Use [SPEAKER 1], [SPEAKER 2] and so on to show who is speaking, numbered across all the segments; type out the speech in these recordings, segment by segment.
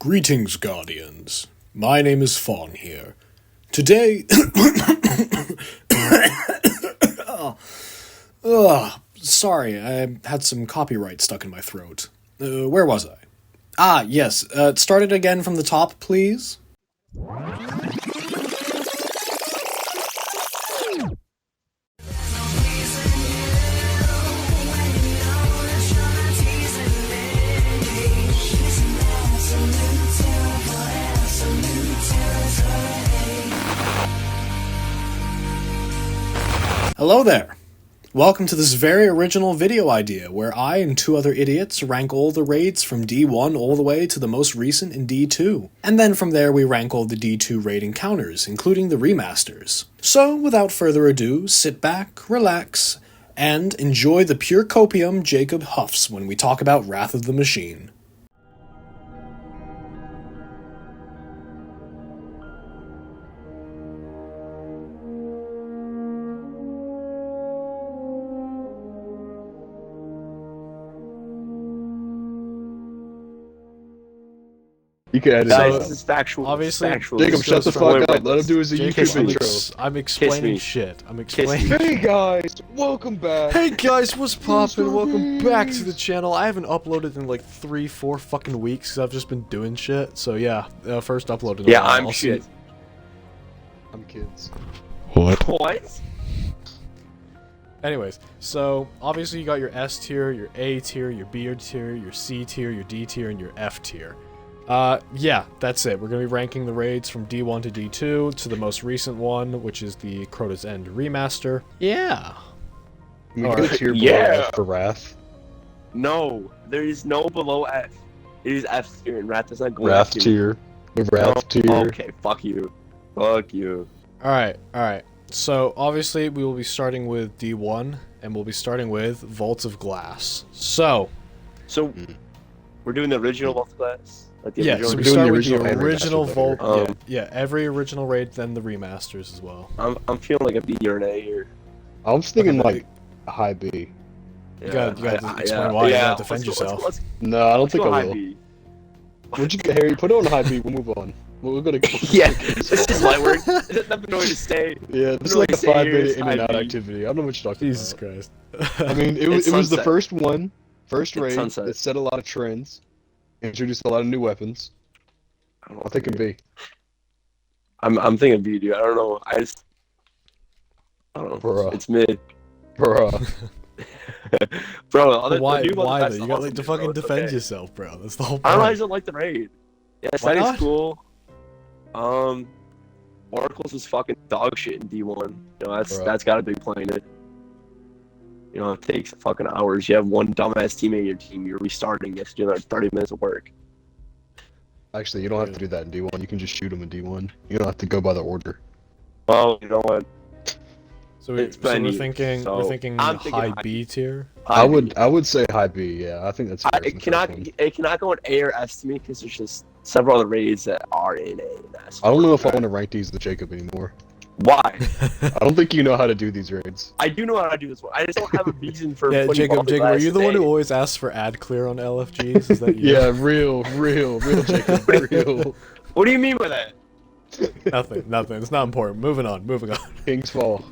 [SPEAKER 1] Greetings, Guardians. My name is Fawn here. Today... sorry, I had some copyright stuck in my throat. Where was I? Yes. Start it again from the top, please. Hello there! Welcome to this very original video idea where I and two other idiots rank all the raids from D1 all the way to the most recent in D2. And then from there we rank all the D2 raid encounters, including the remasters. So without further ado, sit back, relax, and enjoy the pure copium Jacob huffs when we talk about Wrath of the Machine.
[SPEAKER 2] You can edit
[SPEAKER 3] Guys,
[SPEAKER 2] it.
[SPEAKER 3] this is factual.
[SPEAKER 1] Obviously,
[SPEAKER 3] factual.
[SPEAKER 2] Jacob, shut the fuck up. Let him do his
[SPEAKER 3] Kiss
[SPEAKER 2] YouTube
[SPEAKER 3] me.
[SPEAKER 2] intro.
[SPEAKER 1] I'm explaining
[SPEAKER 3] me.
[SPEAKER 1] shit. I'm explaining.
[SPEAKER 2] Hey guys, welcome back.
[SPEAKER 1] Hey guys, what's poppin'?
[SPEAKER 2] Mr.
[SPEAKER 1] Welcome back to
[SPEAKER 2] Reese.
[SPEAKER 1] the channel. I haven't uploaded in like 3-4 fucking weeks because I've just been doing shit. So yeah, first upload in a
[SPEAKER 3] Yeah,
[SPEAKER 1] while.
[SPEAKER 3] I'm
[SPEAKER 1] I'll see-
[SPEAKER 3] shit.
[SPEAKER 2] I'm kids.
[SPEAKER 3] What?
[SPEAKER 1] Anyways, so obviously you got your S tier, your A tier, your B tier, your C tier, your D tier, and your F tier. Yeah, that's it. We're gonna be ranking the raids from D1 to D2 to the most recent one, which is the Crota's End remaster. Yeah.
[SPEAKER 2] We
[SPEAKER 1] All
[SPEAKER 2] go
[SPEAKER 1] right.
[SPEAKER 2] tier below
[SPEAKER 3] Yeah.
[SPEAKER 2] F for Wrath.
[SPEAKER 3] No, there is no below F. It is F tier, and Wrath does not go
[SPEAKER 2] Wrath
[SPEAKER 3] F
[SPEAKER 2] tier. The Wrath tier.
[SPEAKER 3] Okay, fuck you. Fuck you.
[SPEAKER 1] Alright. So, obviously, we will be starting with D1, and we'll be starting with Vaults of Glass. So,
[SPEAKER 3] So, we're doing the original Vault Class? Like the
[SPEAKER 1] yeah,
[SPEAKER 3] original?
[SPEAKER 1] so we
[SPEAKER 2] doing
[SPEAKER 1] start
[SPEAKER 2] the
[SPEAKER 1] with the
[SPEAKER 2] original and
[SPEAKER 1] original
[SPEAKER 2] remastered
[SPEAKER 1] Vault.
[SPEAKER 3] better.
[SPEAKER 1] Yeah, every original raid, then the remasters as well.
[SPEAKER 3] I'm feeling like a B or an A here.
[SPEAKER 2] I was thinking
[SPEAKER 1] Okay,
[SPEAKER 2] like high B.
[SPEAKER 1] You gotta explain why, you gotta defend yourself.
[SPEAKER 3] Let's
[SPEAKER 2] No, I don't think
[SPEAKER 3] go
[SPEAKER 2] I
[SPEAKER 3] high
[SPEAKER 2] will.
[SPEAKER 3] B.
[SPEAKER 2] What'd you get, Harry? Put it on high B. We'll move on. We're gonna.
[SPEAKER 3] Yeah, this is light work. There's nothing more to say.
[SPEAKER 2] Yeah, this is
[SPEAKER 3] Really
[SPEAKER 2] like a 5-minute
[SPEAKER 3] serious
[SPEAKER 2] in and out
[SPEAKER 3] high B.
[SPEAKER 2] activity. I don't know what you're talking
[SPEAKER 1] Jesus
[SPEAKER 2] about.
[SPEAKER 1] Christ.
[SPEAKER 2] I mean, it was
[SPEAKER 3] It's
[SPEAKER 2] the
[SPEAKER 3] Sunset.
[SPEAKER 2] first one, first
[SPEAKER 3] It's
[SPEAKER 2] raid.
[SPEAKER 3] Sunset.
[SPEAKER 2] It set a lot of trends, introduced a lot of new weapons.
[SPEAKER 3] I don't
[SPEAKER 2] I think a B.
[SPEAKER 3] I'm thinking B, dude. I don't know. I don't know.
[SPEAKER 2] Bruh.
[SPEAKER 3] It's mid.
[SPEAKER 2] Bruh.
[SPEAKER 3] Bro,
[SPEAKER 1] why,
[SPEAKER 3] the new
[SPEAKER 1] why
[SPEAKER 3] Vault
[SPEAKER 1] though?
[SPEAKER 3] Class
[SPEAKER 1] You
[SPEAKER 3] is
[SPEAKER 1] got
[SPEAKER 3] awesome,
[SPEAKER 1] like to
[SPEAKER 3] bro.
[SPEAKER 1] fucking
[SPEAKER 3] It's
[SPEAKER 1] defend
[SPEAKER 3] okay.
[SPEAKER 1] yourself, bro. That's the whole
[SPEAKER 3] I don't know. I
[SPEAKER 1] point.
[SPEAKER 3] just don't like the raid. Yeah,
[SPEAKER 1] Why
[SPEAKER 3] Setting's
[SPEAKER 1] not?
[SPEAKER 3] cool. Oracles is fucking dog shit in D1. You know,
[SPEAKER 2] Bro.
[SPEAKER 3] that's gotta be playing it. You know, it takes fucking hours. You have one dumbass teammate in your team. You're restarting. You have to do another 30 minutes of work.
[SPEAKER 2] Actually, you don't have to do that in D1. You can just shoot them in D1. You don't have to go by the order.
[SPEAKER 3] Well, you know what?
[SPEAKER 1] So,
[SPEAKER 3] It's
[SPEAKER 1] we're
[SPEAKER 3] brand new,
[SPEAKER 1] thinking,
[SPEAKER 3] so
[SPEAKER 1] we're thinking
[SPEAKER 3] I'm thinking
[SPEAKER 1] high
[SPEAKER 3] high
[SPEAKER 1] B tier.
[SPEAKER 2] I would say high B. Yeah, I think that's. fair
[SPEAKER 3] It
[SPEAKER 2] for the
[SPEAKER 3] cannot
[SPEAKER 2] first one.
[SPEAKER 3] it cannot go in A or F to me because there's just several other raids that are in A and S.
[SPEAKER 2] I don't know if I want to rank these with Jacob anymore.
[SPEAKER 3] Why.
[SPEAKER 2] I don't think you know how to do these raids.
[SPEAKER 3] I do know how to do this one. I just don't have a reason for
[SPEAKER 1] Yeah,
[SPEAKER 3] putting Vault
[SPEAKER 1] Jacob, are
[SPEAKER 3] Class
[SPEAKER 1] you the
[SPEAKER 3] in
[SPEAKER 1] one who
[SPEAKER 3] A.
[SPEAKER 1] always asks for ad clear on LFGs? Is that you?
[SPEAKER 2] Yeah, real Jacob, real.
[SPEAKER 3] What do you mean by that?
[SPEAKER 1] Nothing. It's not important. Moving on.
[SPEAKER 2] King's Fall.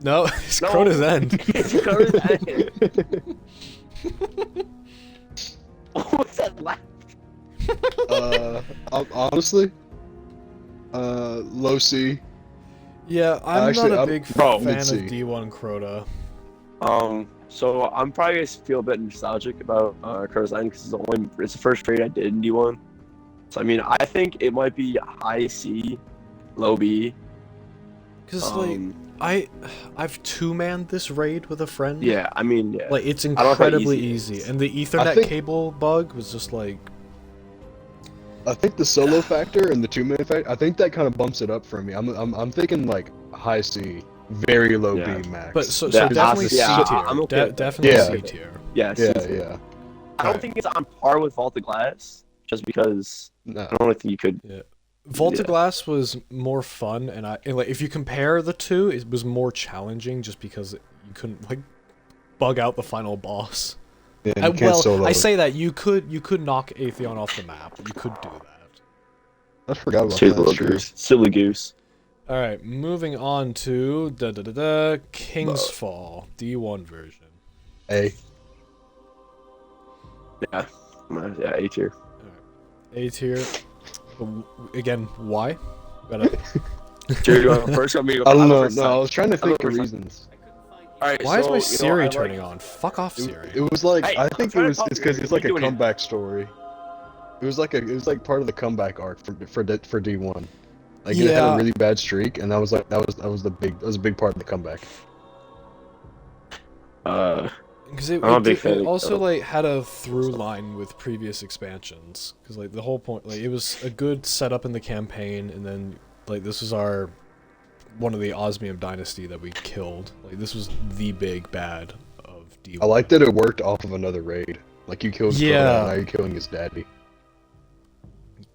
[SPEAKER 1] No, it's
[SPEAKER 3] No.
[SPEAKER 1] Crota's End.
[SPEAKER 3] It's covered that. What's that laugh?
[SPEAKER 2] Honestly, low C.
[SPEAKER 1] Yeah, I'm
[SPEAKER 2] Actually,
[SPEAKER 1] not a
[SPEAKER 2] I'm-
[SPEAKER 1] big
[SPEAKER 3] Bro,
[SPEAKER 1] fan of
[SPEAKER 2] mid-C.
[SPEAKER 1] D1 Crota.
[SPEAKER 3] So I'm probably gonna feel a bit nostalgic about Crota's End because it's the first raid I did in D1. So I mean, I think it might be high C, low B.
[SPEAKER 1] Cause like I've two-manned this raid with a friend.
[SPEAKER 3] Yeah, I mean, yeah.
[SPEAKER 1] Like it's
[SPEAKER 3] know how
[SPEAKER 1] incredibly
[SPEAKER 3] easy it
[SPEAKER 1] easy,
[SPEAKER 3] is.
[SPEAKER 1] and the Ethernet
[SPEAKER 2] think-
[SPEAKER 1] cable bug was just like.
[SPEAKER 2] I think the solo factor and the 2-man factor. I think that kind of bumps it up for me. I'm thinking like high C, very low
[SPEAKER 3] Yeah.
[SPEAKER 2] B max.
[SPEAKER 1] But so
[SPEAKER 3] Yeah,
[SPEAKER 1] definitely C
[SPEAKER 3] yeah,
[SPEAKER 1] tier.
[SPEAKER 3] I'm okay with that.
[SPEAKER 1] Definitely
[SPEAKER 2] Yeah.
[SPEAKER 1] C tier.
[SPEAKER 3] yeah,
[SPEAKER 2] yeah,
[SPEAKER 3] C tier.
[SPEAKER 2] yeah.
[SPEAKER 3] I don't think it's on par with Vault of Glass, just because
[SPEAKER 2] No.
[SPEAKER 3] I don't really think you could.
[SPEAKER 1] Vault
[SPEAKER 3] Yeah.
[SPEAKER 1] of Glass was more fun, and like if you compare the two, it was more challenging just because you couldn't like bug out the final boss.
[SPEAKER 2] Yeah, you can't
[SPEAKER 1] Well,
[SPEAKER 2] solo
[SPEAKER 1] I
[SPEAKER 2] it.
[SPEAKER 1] say that you could knock Atheon off the map. You could do that.
[SPEAKER 2] I forgot about
[SPEAKER 3] Stupid
[SPEAKER 2] that.
[SPEAKER 3] little
[SPEAKER 2] True.
[SPEAKER 3] goose. Silly goose.
[SPEAKER 1] All right, moving on to King's Fall D1 version.
[SPEAKER 2] A.
[SPEAKER 3] Yeah. Yeah, A tier.
[SPEAKER 1] A tier. Again, why? Gotta...
[SPEAKER 3] Jared, you want first? Me?
[SPEAKER 2] I don't
[SPEAKER 3] I'm
[SPEAKER 2] know.
[SPEAKER 3] first
[SPEAKER 2] No,
[SPEAKER 3] time.
[SPEAKER 2] I was trying to think
[SPEAKER 3] I'm
[SPEAKER 2] of
[SPEAKER 3] the
[SPEAKER 2] reasons.
[SPEAKER 3] Alright,
[SPEAKER 1] Why is
[SPEAKER 3] so,
[SPEAKER 1] my
[SPEAKER 3] you know,
[SPEAKER 1] Siri
[SPEAKER 3] I
[SPEAKER 1] turning
[SPEAKER 3] like-
[SPEAKER 1] on? Fuck off, Siri.
[SPEAKER 2] It was like
[SPEAKER 3] Hey,
[SPEAKER 2] I
[SPEAKER 3] I'm
[SPEAKER 2] think
[SPEAKER 3] trying to
[SPEAKER 2] it's
[SPEAKER 3] talk
[SPEAKER 2] because
[SPEAKER 3] to you.
[SPEAKER 2] it's like
[SPEAKER 3] What
[SPEAKER 2] a
[SPEAKER 3] are you doing
[SPEAKER 2] comeback story. It was like part of the comeback arc for D1. Like it had
[SPEAKER 1] Yeah.
[SPEAKER 2] a really bad streak, and that was a big part of the comeback.
[SPEAKER 1] Because
[SPEAKER 3] I'm a big fan
[SPEAKER 1] it
[SPEAKER 3] of-
[SPEAKER 1] also like had a through line with previous expansions. Because like the whole point, like it was a good setup in the campaign, and then like this was our one of the Osmium dynasty that we killed. Like this was the big bad of D1.
[SPEAKER 2] I like that it worked off of another raid. Like you killed
[SPEAKER 1] Yeah.
[SPEAKER 2] Crocodile, now you're killing his daddy.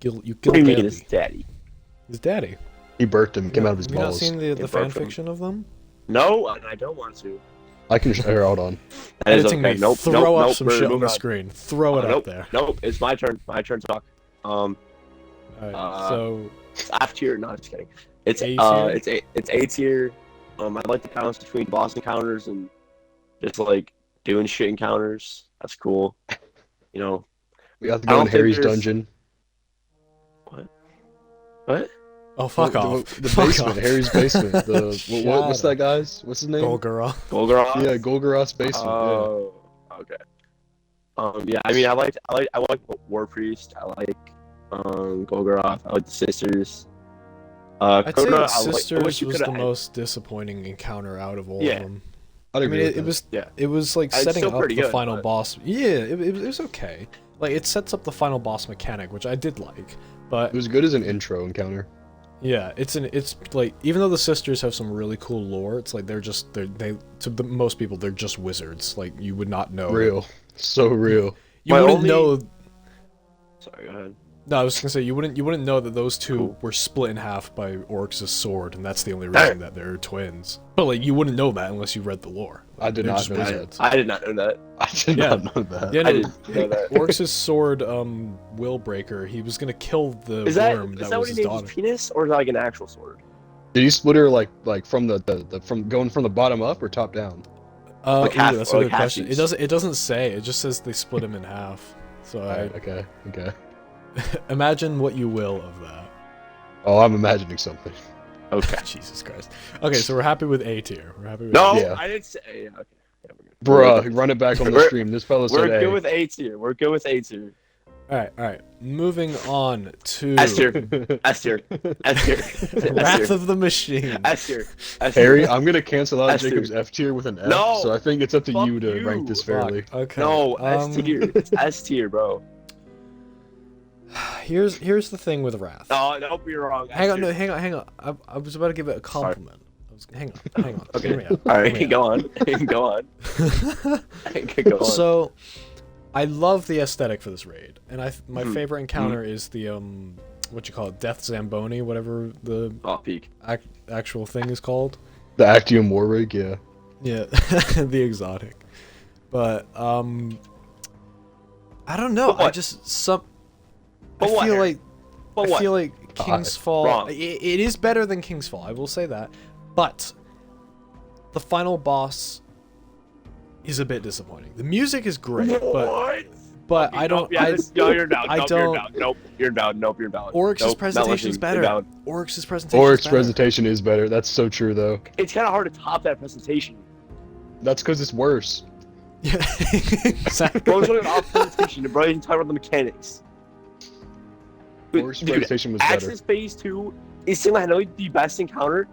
[SPEAKER 1] You
[SPEAKER 3] What
[SPEAKER 1] killed
[SPEAKER 3] do you mean
[SPEAKER 1] daddy.
[SPEAKER 3] it's daddy?
[SPEAKER 1] His daddy.
[SPEAKER 2] He birthed him, came out of his
[SPEAKER 1] Have you not
[SPEAKER 2] balls.
[SPEAKER 1] seen the
[SPEAKER 3] It
[SPEAKER 1] fan
[SPEAKER 3] broke him.
[SPEAKER 1] fiction of them?
[SPEAKER 3] No, and I don't want to.
[SPEAKER 2] I can here, hold on.
[SPEAKER 3] That is
[SPEAKER 1] Editing
[SPEAKER 3] okay.
[SPEAKER 1] me.
[SPEAKER 3] Nope,
[SPEAKER 1] Throw
[SPEAKER 3] nope,
[SPEAKER 1] up
[SPEAKER 3] nope,
[SPEAKER 1] some
[SPEAKER 3] we're
[SPEAKER 1] shit on
[SPEAKER 3] moving
[SPEAKER 1] the screen. Throw it
[SPEAKER 3] nope,
[SPEAKER 1] up there.
[SPEAKER 3] Nope, it's my turn. My turn to talk.
[SPEAKER 1] Alright, so
[SPEAKER 3] It's F tier. No, just kidding. It's
[SPEAKER 1] A tier?
[SPEAKER 3] it's A tier. I like the balance between boss encounters and just like doing shit encounters. That's cool. You know
[SPEAKER 2] We have to
[SPEAKER 3] I
[SPEAKER 2] go
[SPEAKER 3] don't
[SPEAKER 2] in
[SPEAKER 3] think
[SPEAKER 2] Harry's
[SPEAKER 3] there's-
[SPEAKER 2] dungeon.
[SPEAKER 3] what?
[SPEAKER 1] oh fuck off.
[SPEAKER 2] The
[SPEAKER 1] Fuck
[SPEAKER 2] basement,
[SPEAKER 1] off.
[SPEAKER 2] Harry's basement. What's
[SPEAKER 1] Shut
[SPEAKER 2] that guy's? What's his name?
[SPEAKER 1] Golgoroth.
[SPEAKER 3] Golgoroth?
[SPEAKER 2] Yeah, Golgoroth's basement.
[SPEAKER 3] Oh, okay. Yeah, I mean, I like War Priest. I like Golgoroth. I like the sisters.
[SPEAKER 1] I'd say
[SPEAKER 3] Crota,
[SPEAKER 1] Sisters was the most disappointing encounter out of all
[SPEAKER 3] Yeah.
[SPEAKER 1] of them.
[SPEAKER 2] I'd
[SPEAKER 1] I
[SPEAKER 2] agree
[SPEAKER 1] mean,
[SPEAKER 2] with
[SPEAKER 1] it
[SPEAKER 2] that.
[SPEAKER 1] was
[SPEAKER 3] Yeah.
[SPEAKER 1] it was like
[SPEAKER 3] It's
[SPEAKER 1] setting
[SPEAKER 3] still
[SPEAKER 1] up
[SPEAKER 3] pretty
[SPEAKER 1] the
[SPEAKER 3] good,
[SPEAKER 1] final
[SPEAKER 3] but-
[SPEAKER 1] boss. Yeah, it was okay. Like it sets up the final boss mechanic, which I did like. But
[SPEAKER 2] It was good as an intro encounter.
[SPEAKER 1] yeah, it's like even though the sisters have some really cool lore, it's like they to the most people they're just wizards. Like you would not know.
[SPEAKER 2] Real. So real.
[SPEAKER 1] You
[SPEAKER 3] My
[SPEAKER 1] wouldn't
[SPEAKER 3] only-
[SPEAKER 1] know.
[SPEAKER 3] Sorry, go ahead.
[SPEAKER 1] No, I was just gonna say you wouldn't know that those two
[SPEAKER 3] Cool.
[SPEAKER 1] were split in half by Oryx's sword, and that's the only reason that they're twins. But like you wouldn't know that unless you read the lore.
[SPEAKER 2] I did
[SPEAKER 1] They're
[SPEAKER 2] not
[SPEAKER 1] just
[SPEAKER 2] know that.
[SPEAKER 1] wizards.
[SPEAKER 3] I did not know that.
[SPEAKER 2] I did
[SPEAKER 1] Yeah.
[SPEAKER 2] not know that.
[SPEAKER 1] Yeah,
[SPEAKER 3] I
[SPEAKER 1] no,
[SPEAKER 3] didn't know that.
[SPEAKER 1] Oryx's sword, Willbreaker. He was gonna kill the
[SPEAKER 3] Is that
[SPEAKER 1] worm
[SPEAKER 3] is
[SPEAKER 1] that
[SPEAKER 3] that
[SPEAKER 1] was
[SPEAKER 3] what
[SPEAKER 1] his
[SPEAKER 3] he named
[SPEAKER 1] daughter.
[SPEAKER 3] his penis, or is that like an actual sword?
[SPEAKER 2] Did he split her like from the from going from the bottom up or top down?
[SPEAKER 3] Like half-
[SPEAKER 1] that's a
[SPEAKER 3] or
[SPEAKER 1] good
[SPEAKER 3] like
[SPEAKER 1] question.
[SPEAKER 3] half-piece?
[SPEAKER 1] It doesn't say. It just says they split him in half. So
[SPEAKER 2] Alright, okay.
[SPEAKER 1] imagine what you will of that.
[SPEAKER 2] Oh, I'm imagining something.
[SPEAKER 3] Okay.
[SPEAKER 1] Jesus Christ. Okay, so we're happy with A tier. We're happy with
[SPEAKER 3] No,
[SPEAKER 2] Yeah.
[SPEAKER 3] I didn't say. Yeah, okay. Yeah,
[SPEAKER 2] Bruh, run it back on the
[SPEAKER 3] We're-
[SPEAKER 2] stream. This fellow
[SPEAKER 3] We're
[SPEAKER 2] said
[SPEAKER 3] good
[SPEAKER 2] A.
[SPEAKER 3] with A tier. We're good with A tier.
[SPEAKER 1] All right. Moving on to
[SPEAKER 3] S tier. S tier. S tier.
[SPEAKER 1] Wrath
[SPEAKER 3] S tier.
[SPEAKER 1] of the Machine.
[SPEAKER 3] S tier. S tier.
[SPEAKER 2] Harry, I'm gonna cancel out
[SPEAKER 3] S tier.
[SPEAKER 2] Jacob's F tier with an F.
[SPEAKER 3] No!
[SPEAKER 2] So I think it's up to
[SPEAKER 3] Fuck
[SPEAKER 2] you to
[SPEAKER 3] you.
[SPEAKER 2] rank this
[SPEAKER 1] Fuck,
[SPEAKER 2] fairly.
[SPEAKER 1] okay.
[SPEAKER 3] No, S tier. It's S tier, bro.
[SPEAKER 1] Here's the thing with Wrath.
[SPEAKER 3] No, nope, you're wrong. S
[SPEAKER 1] Hang on,
[SPEAKER 3] tier.
[SPEAKER 1] no, hang on. I was about to give it a compliment. Hang on.
[SPEAKER 3] Okay.
[SPEAKER 1] Hear me out.
[SPEAKER 3] All right,
[SPEAKER 1] Hear me
[SPEAKER 3] go on. Go on. Go on.
[SPEAKER 1] So, I love the aesthetic for this raid, and my
[SPEAKER 3] Mhm.
[SPEAKER 1] favorite encounter is the what you call it, Death Zamboni, whatever the
[SPEAKER 3] Oh, peak.
[SPEAKER 1] actual thing is called.
[SPEAKER 2] The Actium War Rig, yeah.
[SPEAKER 1] Yeah, the exotic. But I don't know.
[SPEAKER 3] But
[SPEAKER 1] I
[SPEAKER 3] what?
[SPEAKER 1] just
[SPEAKER 3] But
[SPEAKER 1] I
[SPEAKER 3] what,
[SPEAKER 1] feel
[SPEAKER 3] Harry?
[SPEAKER 1] like
[SPEAKER 3] But
[SPEAKER 1] I
[SPEAKER 3] what?
[SPEAKER 1] feel like King's Fall.
[SPEAKER 3] Wrong.
[SPEAKER 1] It is better than King's Fall. I will say that, but the final boss is a bit disappointing. The music is great, but I don't.
[SPEAKER 3] Yeah, no, you're down.
[SPEAKER 1] I
[SPEAKER 3] Nope,
[SPEAKER 1] don't-
[SPEAKER 3] You're down. Nope, you're down. Nope, you're down.
[SPEAKER 1] Oryx's
[SPEAKER 3] Nope, not
[SPEAKER 1] presentation's
[SPEAKER 3] listening. You're
[SPEAKER 1] better.
[SPEAKER 3] down.
[SPEAKER 1] Oryx's presentation.
[SPEAKER 2] Oryx's presentation is better. That's so true, though.
[SPEAKER 3] It's kind of hard to top that presentation.
[SPEAKER 2] That's because it's worse.
[SPEAKER 1] Yeah, exactly.
[SPEAKER 3] Bro, it's only an off presentation. Bro, you can talk about the mechanics.
[SPEAKER 2] Oryx's
[SPEAKER 3] Dude,
[SPEAKER 2] presentation was better.
[SPEAKER 3] Axis Phase 2 is single-handedly the best encounter.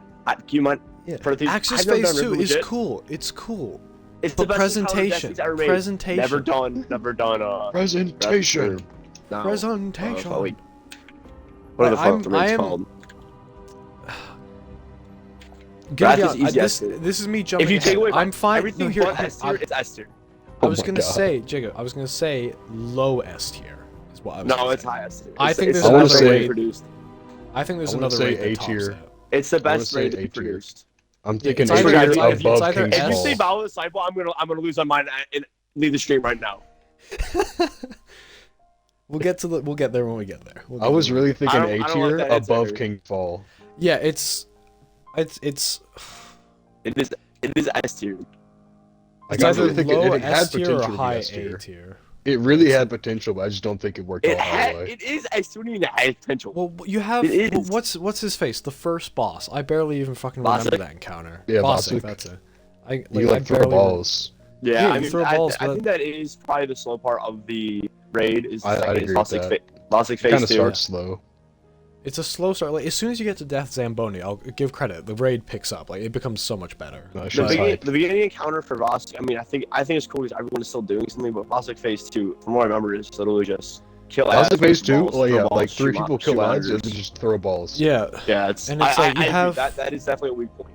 [SPEAKER 3] Keep in mind,
[SPEAKER 1] Yeah.
[SPEAKER 3] for the
[SPEAKER 1] Axis
[SPEAKER 3] I've never
[SPEAKER 1] Phase
[SPEAKER 3] done
[SPEAKER 1] 2
[SPEAKER 3] River
[SPEAKER 1] is
[SPEAKER 3] legit.
[SPEAKER 1] cool. It's cool.
[SPEAKER 3] It's
[SPEAKER 1] But
[SPEAKER 3] the best
[SPEAKER 1] presentation.
[SPEAKER 3] encounter that ever made.
[SPEAKER 1] Presentation.
[SPEAKER 3] Never done.
[SPEAKER 2] Presentation.
[SPEAKER 3] No.
[SPEAKER 1] Presentation.
[SPEAKER 3] Wait. What the fuck the
[SPEAKER 1] I
[SPEAKER 3] raid's
[SPEAKER 1] am-
[SPEAKER 3] called?
[SPEAKER 1] Gonna be
[SPEAKER 3] Wrath is
[SPEAKER 1] honest,
[SPEAKER 3] easy
[SPEAKER 1] this,
[SPEAKER 3] S tier.
[SPEAKER 1] this is me jumping.
[SPEAKER 3] If you take
[SPEAKER 1] ahead.
[SPEAKER 3] away
[SPEAKER 1] I'm fine.
[SPEAKER 3] everything
[SPEAKER 1] No, here,
[SPEAKER 3] but S tier, it's S tier.
[SPEAKER 1] I
[SPEAKER 2] Oh
[SPEAKER 1] was
[SPEAKER 2] my
[SPEAKER 1] gonna
[SPEAKER 2] God.
[SPEAKER 1] say, Jacob. I was gonna say low S tier. Is what I was.
[SPEAKER 3] No,
[SPEAKER 1] gonna
[SPEAKER 3] it's
[SPEAKER 1] say.
[SPEAKER 3] high S tier.
[SPEAKER 1] I
[SPEAKER 3] It's-
[SPEAKER 1] think
[SPEAKER 3] it's
[SPEAKER 1] there's
[SPEAKER 3] the
[SPEAKER 2] another
[SPEAKER 3] best raid
[SPEAKER 2] raid.
[SPEAKER 3] produced.
[SPEAKER 1] I think there's
[SPEAKER 2] I wanna
[SPEAKER 1] another
[SPEAKER 2] say
[SPEAKER 1] raid that
[SPEAKER 2] A
[SPEAKER 1] tops
[SPEAKER 2] tier.
[SPEAKER 1] that.
[SPEAKER 3] It's the best
[SPEAKER 2] say
[SPEAKER 3] raid
[SPEAKER 2] A
[SPEAKER 3] to be
[SPEAKER 2] tier.
[SPEAKER 3] produced.
[SPEAKER 2] I'm thinking
[SPEAKER 1] It's
[SPEAKER 2] A
[SPEAKER 1] either-
[SPEAKER 2] tier
[SPEAKER 1] if you-
[SPEAKER 2] above
[SPEAKER 1] it's either
[SPEAKER 2] King's
[SPEAKER 3] If you
[SPEAKER 1] S-
[SPEAKER 3] say
[SPEAKER 2] Fall.
[SPEAKER 3] Battle of the Sidewall, I'm gonna lose my mind and leave the stream right now.
[SPEAKER 1] We'll get there when we get there.
[SPEAKER 2] I was really thinking
[SPEAKER 3] I
[SPEAKER 2] A
[SPEAKER 3] don't
[SPEAKER 2] tier
[SPEAKER 3] like that answer.
[SPEAKER 2] above King Fall.
[SPEAKER 1] Yeah, it's
[SPEAKER 3] It is S tier.
[SPEAKER 1] it's
[SPEAKER 2] I
[SPEAKER 1] either
[SPEAKER 2] really think
[SPEAKER 1] low
[SPEAKER 2] it had
[SPEAKER 1] S tier
[SPEAKER 2] potential
[SPEAKER 1] or
[SPEAKER 2] to be
[SPEAKER 1] high
[SPEAKER 2] S tier.
[SPEAKER 1] A tier.
[SPEAKER 2] It really had potential, but I just don't think it worked out all the way.
[SPEAKER 3] It is S tier and it has potential.
[SPEAKER 1] Well, you have
[SPEAKER 3] It is.
[SPEAKER 1] what's his face? The first boss. I barely even fucking remember
[SPEAKER 3] Bosik?
[SPEAKER 1] that encounter.
[SPEAKER 2] Yeah,
[SPEAKER 1] Bosik,
[SPEAKER 2] Bosik.
[SPEAKER 1] that's it. I
[SPEAKER 2] You like throw
[SPEAKER 1] barely
[SPEAKER 2] balls.
[SPEAKER 1] Yeah,
[SPEAKER 3] I
[SPEAKER 1] you
[SPEAKER 3] mean,
[SPEAKER 1] throw balls,
[SPEAKER 3] I
[SPEAKER 1] but-
[SPEAKER 3] think that is probably the slow part of the raid. Is the
[SPEAKER 2] I'd
[SPEAKER 3] second
[SPEAKER 2] agree with that.
[SPEAKER 3] Bosik phase
[SPEAKER 2] Kind of
[SPEAKER 3] 2.
[SPEAKER 2] starts slow.
[SPEAKER 1] It's a slow start. Like as soon as you get to Death Zamboni, I'll give credit. The raid picks up. Like it becomes so much better.
[SPEAKER 2] No, it's
[SPEAKER 3] The
[SPEAKER 2] just
[SPEAKER 3] beginning,
[SPEAKER 2] hype.
[SPEAKER 3] the beginning encounter for Bosik, I mean, I think it's cool because everyone is still doing something, but Bosik phase 2, from what I remember, is literally just kill
[SPEAKER 2] That was
[SPEAKER 3] ads,
[SPEAKER 2] the phase
[SPEAKER 3] throw
[SPEAKER 2] 2?
[SPEAKER 3] balls,
[SPEAKER 2] Well,
[SPEAKER 3] throw
[SPEAKER 2] yeah,
[SPEAKER 3] balls,
[SPEAKER 2] like 3
[SPEAKER 3] shoot
[SPEAKER 2] people
[SPEAKER 3] shoot
[SPEAKER 2] kill ads and
[SPEAKER 3] monitors.
[SPEAKER 2] then just throw balls.
[SPEAKER 1] Yeah,
[SPEAKER 3] Yeah, it's
[SPEAKER 1] And it's like you
[SPEAKER 3] agree.
[SPEAKER 1] have-
[SPEAKER 3] that is definitely a weak point.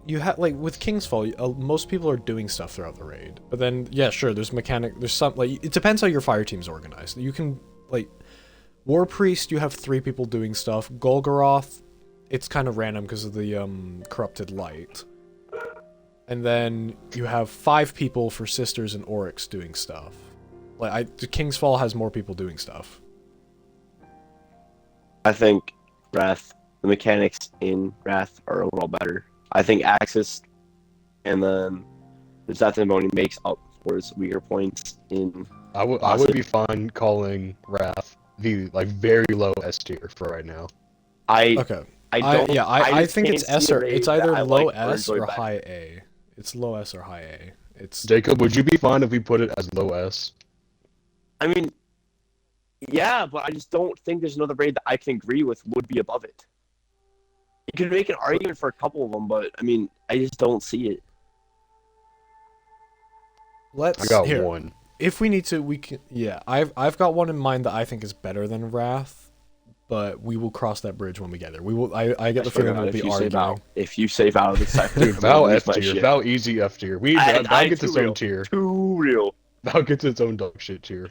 [SPEAKER 1] you have like with King's Fall, most people are doing stuff throughout the raid. But then, yeah, sure, there's some like it depends how your fire team's organized. You can like War Priest, you have 3 people doing stuff. Golgoroth, it's kind of random because of the corrupted light. And then you have 5 people for Sisters and Oryx doing stuff. Like the King's Fall has more people doing stuff.
[SPEAKER 3] I think Wrath, the mechanics in Wrath are overall better. I think Axis and then the Death Zamboni makes up for its weaker points in.
[SPEAKER 2] I would
[SPEAKER 3] Bosik.
[SPEAKER 2] be fine calling Wrath the like very low S tier for right now.
[SPEAKER 3] I
[SPEAKER 1] Okay.
[SPEAKER 3] I don't.
[SPEAKER 1] I
[SPEAKER 3] just
[SPEAKER 1] think
[SPEAKER 3] can't
[SPEAKER 1] it's
[SPEAKER 3] see
[SPEAKER 1] S
[SPEAKER 3] a
[SPEAKER 1] or
[SPEAKER 3] raid
[SPEAKER 1] it's
[SPEAKER 3] that
[SPEAKER 1] either
[SPEAKER 3] I
[SPEAKER 1] low
[SPEAKER 3] like
[SPEAKER 1] S
[SPEAKER 3] enjoy
[SPEAKER 1] or
[SPEAKER 3] better.
[SPEAKER 1] high A. It's low S or high A. It's
[SPEAKER 2] Jacob, would you be fine if we put it as low S?
[SPEAKER 3] I mean, yeah, but I just don't think there's another raid that I can agree with would be above it. You could make an argument for a couple of them, but I mean, I just don't see it.
[SPEAKER 1] let's
[SPEAKER 2] I got
[SPEAKER 1] here.
[SPEAKER 2] one.
[SPEAKER 1] If we need to, we can. Yeah, I've got one in mind that I think is better than Wrath, but we will cross that bridge when we get there. We will. I get the feeling we'll be arguing.
[SPEAKER 3] If you save out of the sector,
[SPEAKER 2] Dude, Val F tier. Val easy F tier. Val gets its own tier.
[SPEAKER 3] Too real.
[SPEAKER 2] Val gets its own dog shit tier.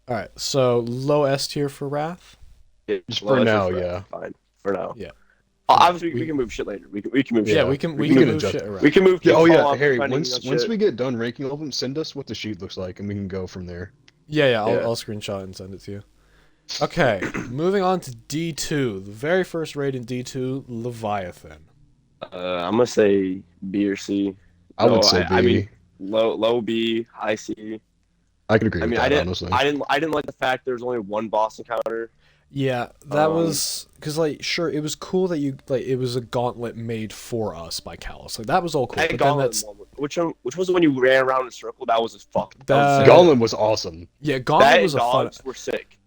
[SPEAKER 1] All right, so low S tier for Wrath.
[SPEAKER 2] Just for now, yeah.
[SPEAKER 3] Fine. For now.
[SPEAKER 1] Yeah.
[SPEAKER 3] Obviously, we can move shit later. We can move.
[SPEAKER 1] Yeah,
[SPEAKER 3] shit.
[SPEAKER 1] we can
[SPEAKER 2] we can
[SPEAKER 1] move
[SPEAKER 2] adjust-
[SPEAKER 1] shit around.
[SPEAKER 3] We can move.
[SPEAKER 2] Yeah, oh
[SPEAKER 3] King
[SPEAKER 2] yeah,
[SPEAKER 3] Fall up,
[SPEAKER 2] Harry.
[SPEAKER 3] depending
[SPEAKER 2] Once
[SPEAKER 3] on shit.
[SPEAKER 2] we get done ranking all of them, send us what the sheet looks like, and we can go from there.
[SPEAKER 1] Yeah,
[SPEAKER 3] Yeah.
[SPEAKER 1] I'll screenshot and send it to you. Okay, moving on to D2. The very first raid in D2, Leviathan.
[SPEAKER 3] I'm gonna say B or C.
[SPEAKER 2] I would
[SPEAKER 3] No,
[SPEAKER 2] say B.
[SPEAKER 3] I mean, low B, high C.
[SPEAKER 2] I can agree
[SPEAKER 3] I
[SPEAKER 2] with
[SPEAKER 3] mean,
[SPEAKER 2] that, honestly.
[SPEAKER 3] I didn't like the fact there was only one boss encounter.
[SPEAKER 1] Yeah, that
[SPEAKER 3] Um,
[SPEAKER 1] was because like sure it was cool that you like it was a gauntlet made for us by Callus. Like that was all cool.
[SPEAKER 3] I
[SPEAKER 1] But then
[SPEAKER 3] Gauntlet
[SPEAKER 1] that's
[SPEAKER 3] one. Which was the one you ran around in a circle? That was as fuck.
[SPEAKER 1] That-
[SPEAKER 2] Gollum was awesome.
[SPEAKER 1] yeah,
[SPEAKER 3] That
[SPEAKER 1] Gauntlet
[SPEAKER 3] and
[SPEAKER 1] was a fun.
[SPEAKER 3] dogs were sick.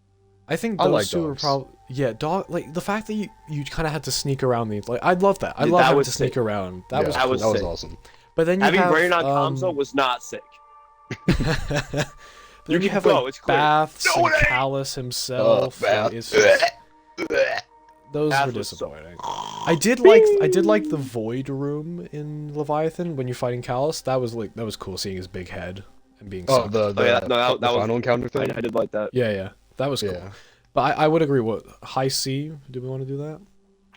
[SPEAKER 1] I think
[SPEAKER 2] I
[SPEAKER 1] those
[SPEAKER 2] like
[SPEAKER 1] two were
[SPEAKER 2] dogs.
[SPEAKER 1] probably yeah. Dog like the fact that you kind of had to sneak around these. Like I'd love that. I
[SPEAKER 3] Yeah,
[SPEAKER 1] love
[SPEAKER 3] that
[SPEAKER 1] having
[SPEAKER 3] was
[SPEAKER 1] to sneak
[SPEAKER 3] sick.
[SPEAKER 1] around. That
[SPEAKER 2] Yeah,
[SPEAKER 1] was
[SPEAKER 3] that
[SPEAKER 1] cool.
[SPEAKER 3] was
[SPEAKER 2] that was
[SPEAKER 3] sick.
[SPEAKER 2] awesome.
[SPEAKER 1] But then you
[SPEAKER 3] Having
[SPEAKER 1] have
[SPEAKER 3] Brain on Kamzo
[SPEAKER 1] um,
[SPEAKER 3] was not sick.
[SPEAKER 1] then you
[SPEAKER 3] can
[SPEAKER 1] have
[SPEAKER 3] go,
[SPEAKER 1] like
[SPEAKER 3] it's clear.
[SPEAKER 1] Baths
[SPEAKER 3] No,
[SPEAKER 1] and
[SPEAKER 3] it ain't.
[SPEAKER 1] Callus himself.
[SPEAKER 2] Bath.
[SPEAKER 1] Like, it's just, those
[SPEAKER 3] Bath
[SPEAKER 1] were
[SPEAKER 3] was so-
[SPEAKER 1] disappointing. I did like the Void Room in Leviathan when you're fighting Callus. That was cool seeing his big head and being
[SPEAKER 2] Oh,
[SPEAKER 1] sucked.
[SPEAKER 2] the
[SPEAKER 3] yeah, no, that was-
[SPEAKER 2] final encounter
[SPEAKER 3] I
[SPEAKER 2] thing.
[SPEAKER 3] did like that.
[SPEAKER 1] Yeah, that was cool.
[SPEAKER 2] Yeah.
[SPEAKER 1] But I would agree. What high C? Do we want to do that?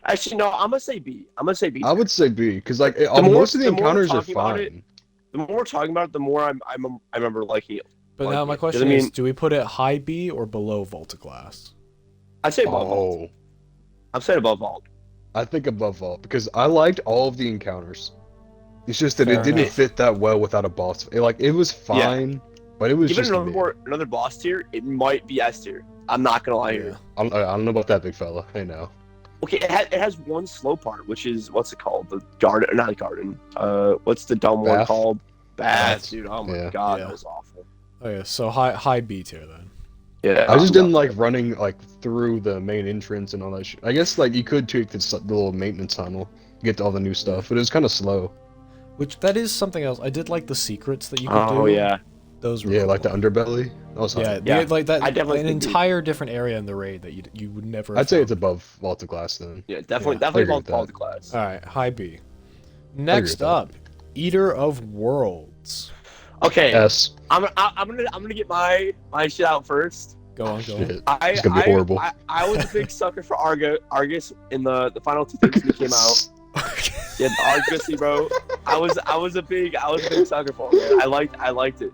[SPEAKER 3] Actually, no. I'm gonna say B. I'm gonna say B.
[SPEAKER 2] I would say B because like
[SPEAKER 3] more-
[SPEAKER 2] most of the
[SPEAKER 3] the more we're
[SPEAKER 2] encounters are
[SPEAKER 3] talking about it,
[SPEAKER 2] fine.
[SPEAKER 3] The more we're talking about it, the more I remember liking it.
[SPEAKER 1] But
[SPEAKER 3] Like
[SPEAKER 1] now my
[SPEAKER 3] it.
[SPEAKER 1] question
[SPEAKER 3] Does it
[SPEAKER 1] is:
[SPEAKER 3] mean-
[SPEAKER 1] do we put it high B or below Volta Glass?
[SPEAKER 3] I'd say above Vault.
[SPEAKER 2] Oh,
[SPEAKER 3] I'm saying above Vault.
[SPEAKER 2] I think above all because I liked all of the encounters. It's just that
[SPEAKER 1] Fair
[SPEAKER 2] it didn't
[SPEAKER 1] enough.
[SPEAKER 2] fit that well without a boss. It was fine, but it was
[SPEAKER 3] Even
[SPEAKER 2] just
[SPEAKER 3] another boss tier, it might be S tier. I'm not gonna lie here.
[SPEAKER 2] I don't know about that big fella. Hey now.
[SPEAKER 3] Okay, it has one slow part, which is what's it called? The garden, or not the garden. What's the dumb one
[SPEAKER 2] Bath?
[SPEAKER 3] called? Bath,
[SPEAKER 2] Bath.
[SPEAKER 3] dude. Oh my
[SPEAKER 2] Yeah.
[SPEAKER 3] god,
[SPEAKER 1] Yeah.
[SPEAKER 3] that was awful.
[SPEAKER 1] Okay, so high B tier then.
[SPEAKER 3] Yeah,
[SPEAKER 2] I just didn't like running like through the main entrance and all that shit. I guess like you could take the little maintenance tunnel, get to all the new stuff, but it was kind of slow.
[SPEAKER 1] Which that is something else. I did like the secrets that you could do.
[SPEAKER 3] Oh yeah,
[SPEAKER 1] those were
[SPEAKER 2] Yeah,
[SPEAKER 1] cool.
[SPEAKER 2] like the underbelly. That was
[SPEAKER 1] Yeah,
[SPEAKER 2] hype.
[SPEAKER 3] Yeah.
[SPEAKER 1] like that.
[SPEAKER 3] I definitely
[SPEAKER 1] an
[SPEAKER 3] think
[SPEAKER 1] entire different area in the raid that you would never.
[SPEAKER 2] I'd say
[SPEAKER 1] have
[SPEAKER 2] it's above Vault of Glass then.
[SPEAKER 3] yeah, definitely,
[SPEAKER 1] Yeah,
[SPEAKER 3] definitely
[SPEAKER 2] I agree
[SPEAKER 3] above
[SPEAKER 2] with
[SPEAKER 3] Vault
[SPEAKER 2] that.
[SPEAKER 3] class.
[SPEAKER 1] All right, high B. Next
[SPEAKER 2] that.
[SPEAKER 1] up, Eater of Worlds.
[SPEAKER 3] Okay,
[SPEAKER 2] S.
[SPEAKER 3] I'm gonna get my shit out first.
[SPEAKER 1] Go on.
[SPEAKER 2] Shit.
[SPEAKER 3] It's
[SPEAKER 2] gonna be horrible.
[SPEAKER 3] I was a big sucker for Argus in the final two things that came out. Yeah, the Argosy, bro. I was a big sucker for it. Man. I liked it.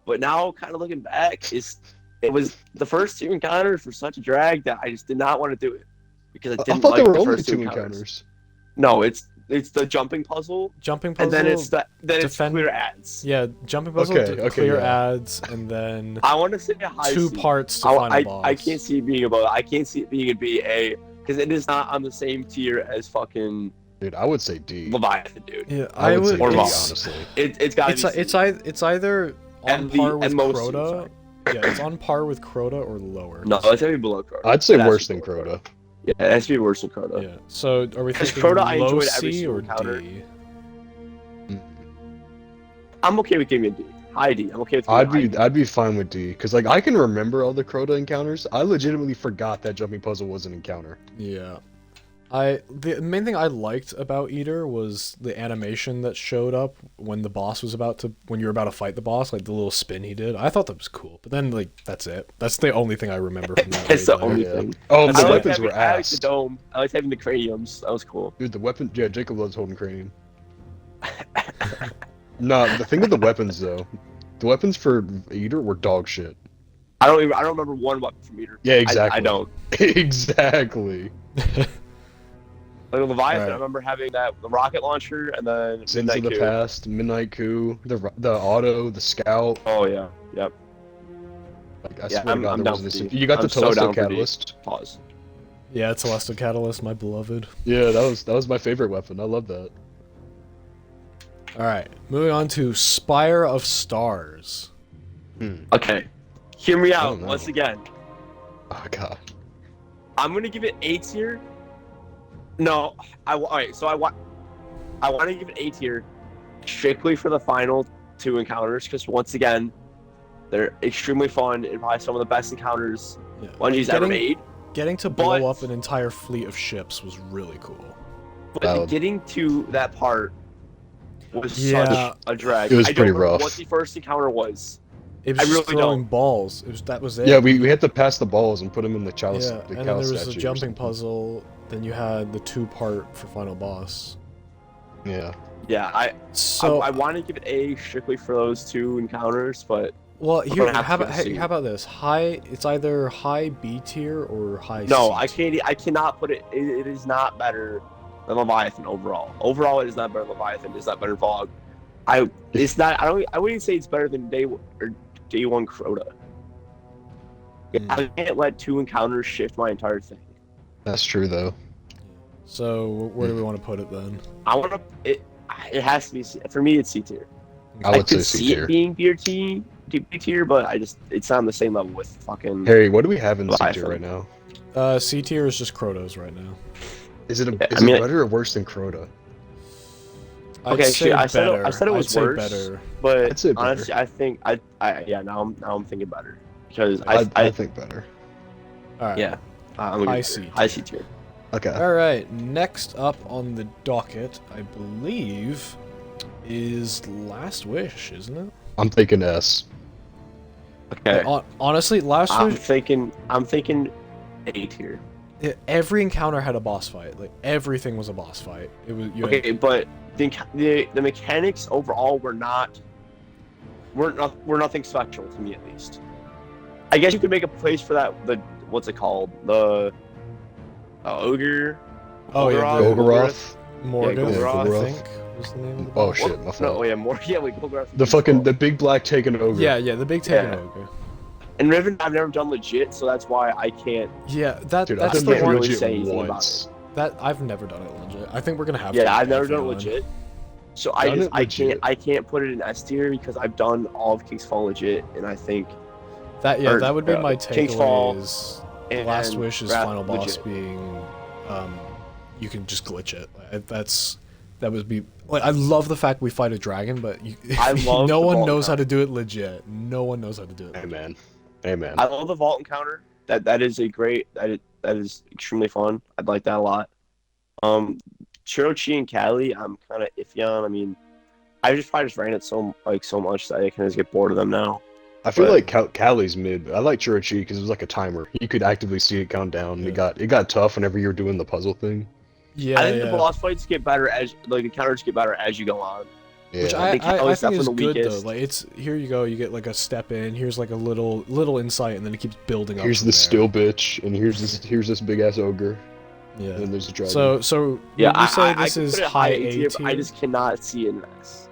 [SPEAKER 3] But now, kind of looking back, it was the first two encounters were such a drag that I just did not want to do it because I
[SPEAKER 2] I
[SPEAKER 3] didn't
[SPEAKER 2] thought
[SPEAKER 3] like
[SPEAKER 2] there were
[SPEAKER 3] the
[SPEAKER 2] only
[SPEAKER 3] first
[SPEAKER 2] two
[SPEAKER 3] two
[SPEAKER 2] encounters.
[SPEAKER 3] No, it's the jumping puzzle,
[SPEAKER 1] Jumping puzzle.
[SPEAKER 3] and then it's
[SPEAKER 1] defend-
[SPEAKER 3] clear ads.
[SPEAKER 1] Yeah, jumping puzzle,
[SPEAKER 2] Okay,
[SPEAKER 1] clear
[SPEAKER 2] yeah.
[SPEAKER 1] ads, and then
[SPEAKER 3] I want to say a high
[SPEAKER 1] two
[SPEAKER 3] C.
[SPEAKER 1] parts to final boss.
[SPEAKER 3] I can't see it being above. I can't see it being a BA because it is not on the same tier as fucking
[SPEAKER 2] Dude, I would say D.
[SPEAKER 3] Leviathan, dude.
[SPEAKER 1] Yeah,
[SPEAKER 2] I would say D,
[SPEAKER 3] or
[SPEAKER 1] it's-
[SPEAKER 2] honestly.
[SPEAKER 3] It's got to be.
[SPEAKER 1] It's either on
[SPEAKER 3] And the-
[SPEAKER 1] par with
[SPEAKER 3] and most
[SPEAKER 1] Crota.
[SPEAKER 3] sorry.
[SPEAKER 1] Yeah, it's on par with Crota or lower.
[SPEAKER 3] No, it's gonna be below Crota.
[SPEAKER 2] I'd say
[SPEAKER 3] It has
[SPEAKER 2] worse
[SPEAKER 3] to be
[SPEAKER 2] than
[SPEAKER 3] below
[SPEAKER 2] Crota.
[SPEAKER 3] Yeah, it has to be worse than Crota.
[SPEAKER 1] Yeah. So are we
[SPEAKER 3] Because
[SPEAKER 1] thinking
[SPEAKER 3] Crota, I
[SPEAKER 1] low
[SPEAKER 3] enjoyed every
[SPEAKER 1] C
[SPEAKER 3] single
[SPEAKER 1] or
[SPEAKER 3] encounter.
[SPEAKER 1] D?
[SPEAKER 3] I'm okay with giving it a D. High D. I'm okay with giving it high D.
[SPEAKER 2] I'd be fine with D, because like I can remember all the Crota encounters. I legitimately forgot that jumping puzzle was an encounter.
[SPEAKER 1] Yeah. The main thing I liked about Eater was the animation that showed up when the boss was when you were about to fight the boss, like the little spin he did. I thought that was cool. But then like that's it. That's the only thing I remember from that.
[SPEAKER 3] It's the
[SPEAKER 1] raid
[SPEAKER 3] only
[SPEAKER 1] layer.
[SPEAKER 2] yeah.
[SPEAKER 3] thing.
[SPEAKER 2] Oh,
[SPEAKER 1] That's
[SPEAKER 2] the
[SPEAKER 1] it.
[SPEAKER 2] weapons were
[SPEAKER 3] I liked the
[SPEAKER 2] ass.
[SPEAKER 3] dome. I liked having the craniums. That was cool.
[SPEAKER 2] Dude, the weapon. Yeah, Jacob loves holding cranium. No, the thing with the weapons though, the weapons for Eater were dog shit.
[SPEAKER 3] I don't remember one weapon from Eater.
[SPEAKER 2] Yeah, exactly.
[SPEAKER 3] I don't.
[SPEAKER 2] Exactly.
[SPEAKER 3] Like Leviathan,
[SPEAKER 1] Alright.
[SPEAKER 3] I remember having the rocket launcher and then
[SPEAKER 2] Sins
[SPEAKER 3] Midnight
[SPEAKER 2] of the
[SPEAKER 3] Coup.
[SPEAKER 2] Past, Midnight Coup, the auto, the scout.
[SPEAKER 3] Oh yeah, yep.
[SPEAKER 2] Like, I
[SPEAKER 3] Yeah,
[SPEAKER 2] swear
[SPEAKER 3] I'm
[SPEAKER 2] to God, there
[SPEAKER 3] down
[SPEAKER 2] wasn't
[SPEAKER 3] for
[SPEAKER 2] a
[SPEAKER 3] D.
[SPEAKER 2] You got the
[SPEAKER 3] I'm so
[SPEAKER 2] Telesto
[SPEAKER 3] down for D.
[SPEAKER 2] Catalyst.
[SPEAKER 3] Pause.
[SPEAKER 1] Yeah, Celestial Catalyst, my beloved.
[SPEAKER 2] Yeah, that was my favorite weapon. I love that.
[SPEAKER 1] Alright, moving on to Spire of Stars.
[SPEAKER 3] Okay, hear me
[SPEAKER 2] I
[SPEAKER 3] out
[SPEAKER 2] don't know.
[SPEAKER 3] once again.
[SPEAKER 2] Oh God.
[SPEAKER 3] I'm gonna give it A tier. No, alright. So I want to give it A tier, strictly for the final two encounters, because once again, they're extremely fun and probably some of the best encounters
[SPEAKER 1] Yeah.
[SPEAKER 3] Bungie's ever made.
[SPEAKER 1] Getting to blow
[SPEAKER 3] But-
[SPEAKER 1] up an entire fleet of ships was really cool.
[SPEAKER 3] But
[SPEAKER 2] Valid.
[SPEAKER 3] getting to that part was
[SPEAKER 1] Yeah.
[SPEAKER 3] such a drag.
[SPEAKER 2] It was
[SPEAKER 3] I don't
[SPEAKER 2] pretty
[SPEAKER 3] remember
[SPEAKER 2] rough.
[SPEAKER 3] what the first encounter was.
[SPEAKER 1] It was
[SPEAKER 3] I
[SPEAKER 1] just
[SPEAKER 3] really
[SPEAKER 1] throwing
[SPEAKER 3] don't.
[SPEAKER 1] balls. That was it.
[SPEAKER 2] Yeah, we had to pass the balls and put them in the chalice.
[SPEAKER 1] Yeah,
[SPEAKER 2] the
[SPEAKER 1] and then
[SPEAKER 2] Chalice
[SPEAKER 1] there was
[SPEAKER 2] statue
[SPEAKER 1] the
[SPEAKER 2] or
[SPEAKER 1] jumping
[SPEAKER 2] something.
[SPEAKER 1] puzzle. Then you had the two-part for final boss.
[SPEAKER 2] Yeah.
[SPEAKER 3] Yeah,
[SPEAKER 1] So
[SPEAKER 3] I want to give it A strictly for those two encounters, but
[SPEAKER 1] well,
[SPEAKER 3] I'm
[SPEAKER 1] here
[SPEAKER 3] gonna have
[SPEAKER 1] how
[SPEAKER 3] to
[SPEAKER 1] about
[SPEAKER 3] give it a C.
[SPEAKER 1] how about this? High. It's either high B tier or high.
[SPEAKER 3] no,
[SPEAKER 1] C
[SPEAKER 3] I
[SPEAKER 1] tier.
[SPEAKER 3] can't. I cannot put it. It is not better than Leviathan overall. Overall, it is not better than Leviathan. It's not better than Fog. It's not. I wouldn't even say it's better than Day One Crota.
[SPEAKER 1] Hmm.
[SPEAKER 3] I can't let two encounters shift my entire thing.
[SPEAKER 2] That's true though.
[SPEAKER 1] So where do we want to put it then?
[SPEAKER 3] I want to. It has to be C. For me. It's C tier.
[SPEAKER 2] I would say
[SPEAKER 3] could
[SPEAKER 2] C
[SPEAKER 3] see
[SPEAKER 2] tier.
[SPEAKER 3] it being B tier, but it's not on the same level with fucking.
[SPEAKER 2] Harry, what do we have in C tier
[SPEAKER 3] Leviathan.
[SPEAKER 2] right now?
[SPEAKER 1] C tier is just Krotos right now.
[SPEAKER 2] Is it
[SPEAKER 3] Yeah, I mean,
[SPEAKER 2] better or worse than Crota?
[SPEAKER 1] I'd
[SPEAKER 3] Okay,
[SPEAKER 1] say
[SPEAKER 3] shit, I said
[SPEAKER 1] better.
[SPEAKER 3] I said it was
[SPEAKER 1] I'd say
[SPEAKER 3] worse.
[SPEAKER 1] better.
[SPEAKER 3] But
[SPEAKER 2] I'd say better.
[SPEAKER 3] honestly, I think yeah. Now I'm thinking better because
[SPEAKER 2] I think better.
[SPEAKER 1] All right.
[SPEAKER 3] yeah. I'm gonna
[SPEAKER 1] High
[SPEAKER 3] give
[SPEAKER 1] C
[SPEAKER 3] it high C tier.
[SPEAKER 2] Okay.
[SPEAKER 1] All right. Next up on the docket, I believe, is Last Wish, isn't it?
[SPEAKER 2] I'm thinking S.
[SPEAKER 3] Okay.
[SPEAKER 1] Honestly, Last
[SPEAKER 3] I'm
[SPEAKER 1] Wish.
[SPEAKER 3] thinking A tier.
[SPEAKER 1] Every encounter had a boss fight. Like everything was a boss fight. It was you had-
[SPEAKER 3] Okay, but the mechanics overall were nothing special to me at least. I guess you could make a place for that. What's it called? The ogre.
[SPEAKER 1] Oh yeah,
[SPEAKER 3] Golgoroth?
[SPEAKER 1] the
[SPEAKER 2] Golgoroth.
[SPEAKER 1] Morgoth,
[SPEAKER 3] Golgoroth.
[SPEAKER 1] I think was the name of the
[SPEAKER 2] Oh
[SPEAKER 1] boss.
[SPEAKER 2] shit, my
[SPEAKER 3] No,
[SPEAKER 2] fault.
[SPEAKER 3] yeah, more. Yeah, like Golgoroth.
[SPEAKER 2] The big black taken ogre.
[SPEAKER 1] Yeah, the big taken
[SPEAKER 3] Yeah.
[SPEAKER 1] ogre.
[SPEAKER 3] And Riven, I've never done legit, so that's why I can't.
[SPEAKER 1] Yeah,
[SPEAKER 2] Dude,
[SPEAKER 1] that's
[SPEAKER 2] I've
[SPEAKER 3] I
[SPEAKER 1] the
[SPEAKER 2] done
[SPEAKER 3] can't
[SPEAKER 2] that
[SPEAKER 1] one
[SPEAKER 3] really
[SPEAKER 2] legit
[SPEAKER 3] say anything about
[SPEAKER 2] once.
[SPEAKER 1] that I've never done it legit. I think we're gonna have to.
[SPEAKER 3] Yeah, I've never
[SPEAKER 1] if we
[SPEAKER 3] done it
[SPEAKER 1] want.
[SPEAKER 3] legit. So
[SPEAKER 2] Done it legit.
[SPEAKER 3] I can't put it in S tier because I've done all of King's Fall legit, and I think Or,
[SPEAKER 1] That would be my
[SPEAKER 3] King's Fall
[SPEAKER 1] takeaway. Is
[SPEAKER 3] and
[SPEAKER 1] Last Wish's
[SPEAKER 3] Wrath
[SPEAKER 1] final boss
[SPEAKER 3] legit.
[SPEAKER 1] being, you can just glitch it. That would be like I love the fact we fight a dragon, but
[SPEAKER 3] I love
[SPEAKER 1] no
[SPEAKER 3] the
[SPEAKER 1] one
[SPEAKER 3] vault
[SPEAKER 1] knows how to
[SPEAKER 3] encounter.
[SPEAKER 1] do it legit. No one knows how to do it.
[SPEAKER 2] Amen. Amen.
[SPEAKER 3] I love the vault encounter. That is a great. That is extremely fun. I'd like that a lot. Chirochi and Cali, I'm kind of iffy on. I mean, I probably just ran it so much that I can just get bored of them now.
[SPEAKER 2] I feel
[SPEAKER 3] but-
[SPEAKER 2] like Callie's mid. I like Chirochi because it was like a timer. You could actively see it count down.
[SPEAKER 1] Yeah.
[SPEAKER 2] It got tough whenever you were doing the puzzle thing.
[SPEAKER 1] Yeah,
[SPEAKER 3] I think the boss fights get better as the encounters get better as you go on.
[SPEAKER 2] Yeah.
[SPEAKER 1] Which
[SPEAKER 3] I think
[SPEAKER 1] I
[SPEAKER 3] Hell is
[SPEAKER 1] think is
[SPEAKER 3] definitely the
[SPEAKER 1] good though.
[SPEAKER 3] weakest.
[SPEAKER 1] Like it's here you go, you get like a step in. Here's like a little insight, and then it keeps building up.
[SPEAKER 2] Here's
[SPEAKER 1] from
[SPEAKER 2] the
[SPEAKER 1] there.
[SPEAKER 2] still bitch, and here's this big ass ogre,
[SPEAKER 1] Yeah.
[SPEAKER 2] and then there's a dragon.
[SPEAKER 1] So
[SPEAKER 3] Yeah,
[SPEAKER 1] would you say
[SPEAKER 3] I
[SPEAKER 1] this
[SPEAKER 3] could
[SPEAKER 1] is
[SPEAKER 3] put it
[SPEAKER 1] high
[SPEAKER 3] A tier,
[SPEAKER 1] A
[SPEAKER 3] but I
[SPEAKER 1] tier?
[SPEAKER 3] just cannot see an S.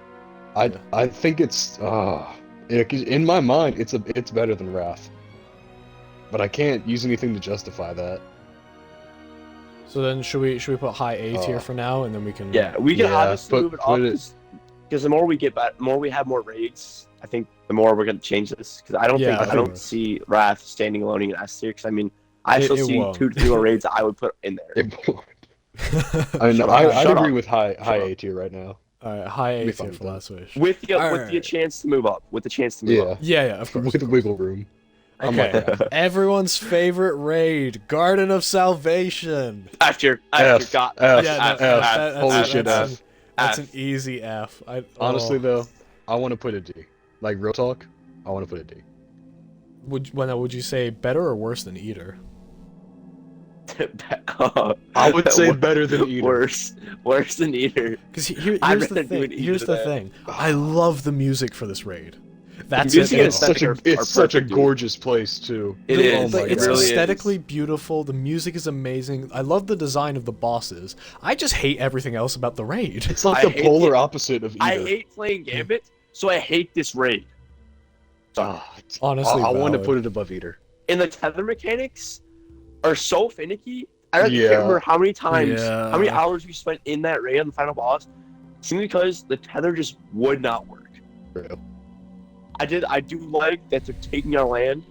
[SPEAKER 2] I think it's 'cause in my mind it's better than Wrath, but I can't use anything to justify that.
[SPEAKER 1] So then should we put high A tier for now, and then we can
[SPEAKER 3] Yeah, we can
[SPEAKER 2] Yeah,
[SPEAKER 3] obviously
[SPEAKER 2] but
[SPEAKER 3] move it
[SPEAKER 2] put
[SPEAKER 3] up because the more we get back, more we have more raids. I think the more we're gonna change this because I don't
[SPEAKER 1] Yeah,
[SPEAKER 3] think
[SPEAKER 1] of
[SPEAKER 3] I don't
[SPEAKER 1] course.
[SPEAKER 3] see Wrath standing alone in S tier. Because I mean, I still
[SPEAKER 1] It
[SPEAKER 3] see
[SPEAKER 1] won't.
[SPEAKER 3] 2 to 3 more raids that I would put in there.
[SPEAKER 2] I mean,
[SPEAKER 3] Shut up.
[SPEAKER 2] I'd
[SPEAKER 3] Shut
[SPEAKER 2] agree
[SPEAKER 3] up.
[SPEAKER 2] with high
[SPEAKER 3] Shut up.
[SPEAKER 2] A tier right now.
[SPEAKER 1] All right, high
[SPEAKER 2] Be
[SPEAKER 1] A
[SPEAKER 2] fine
[SPEAKER 1] tier
[SPEAKER 2] with
[SPEAKER 1] for
[SPEAKER 2] that.
[SPEAKER 1] Last Wish.
[SPEAKER 3] With the
[SPEAKER 1] Alright.
[SPEAKER 3] chance to move up. With the chance to move
[SPEAKER 2] Yeah,
[SPEAKER 3] up.
[SPEAKER 1] Yeah, of course.
[SPEAKER 2] with
[SPEAKER 1] of
[SPEAKER 2] the
[SPEAKER 1] course.
[SPEAKER 2] wiggle room. I'm
[SPEAKER 1] Okay,
[SPEAKER 2] like that.
[SPEAKER 1] everyone's favorite raid, Garden of Salvation.
[SPEAKER 3] F tier.
[SPEAKER 2] F,
[SPEAKER 3] God.
[SPEAKER 2] F,
[SPEAKER 1] Yeah, no,
[SPEAKER 2] F,
[SPEAKER 1] that's-
[SPEAKER 2] holy
[SPEAKER 1] that's-
[SPEAKER 2] shit,
[SPEAKER 1] that's
[SPEAKER 2] F.
[SPEAKER 1] That's
[SPEAKER 3] F.
[SPEAKER 1] an easy F.
[SPEAKER 2] Honestly
[SPEAKER 1] oh.
[SPEAKER 2] though, I want to put a D. Like real talk, I want to put a D.
[SPEAKER 1] Would you say better or worse than Eater?
[SPEAKER 2] I would say better than Eater.
[SPEAKER 3] Worse than Eater.
[SPEAKER 1] Because
[SPEAKER 3] I'd
[SPEAKER 1] here's the
[SPEAKER 3] rather do
[SPEAKER 1] thing.
[SPEAKER 3] an Eater
[SPEAKER 1] Here's the
[SPEAKER 3] than-
[SPEAKER 1] thing. I love the music for this raid. That's
[SPEAKER 3] music
[SPEAKER 1] it.
[SPEAKER 3] is
[SPEAKER 1] though.
[SPEAKER 2] It's such a
[SPEAKER 3] perfect, dude.
[SPEAKER 2] gorgeous place too.
[SPEAKER 3] It
[SPEAKER 1] No,
[SPEAKER 3] is.
[SPEAKER 1] like,
[SPEAKER 2] my
[SPEAKER 1] it's
[SPEAKER 2] God.
[SPEAKER 3] really is.
[SPEAKER 1] aesthetically beautiful. The music is amazing. I love the design of the bosses. I just hate everything else about the raid.
[SPEAKER 2] It's like
[SPEAKER 3] I
[SPEAKER 2] the
[SPEAKER 3] hate
[SPEAKER 2] polar
[SPEAKER 3] it.
[SPEAKER 2] opposite of Eater.
[SPEAKER 3] I hate playing Gambit, so I hate this raid.
[SPEAKER 1] Honestly,
[SPEAKER 2] I want to
[SPEAKER 1] valid.
[SPEAKER 2] put it above Eater.
[SPEAKER 3] And the tether mechanics are so finicky. I don't
[SPEAKER 2] Yeah.
[SPEAKER 3] remember how many times,
[SPEAKER 1] Yeah.
[SPEAKER 3] how many hours we spent in that raid on the final boss, simply because the tether just would not work.
[SPEAKER 2] Real.
[SPEAKER 3] I do like that they're taking our land.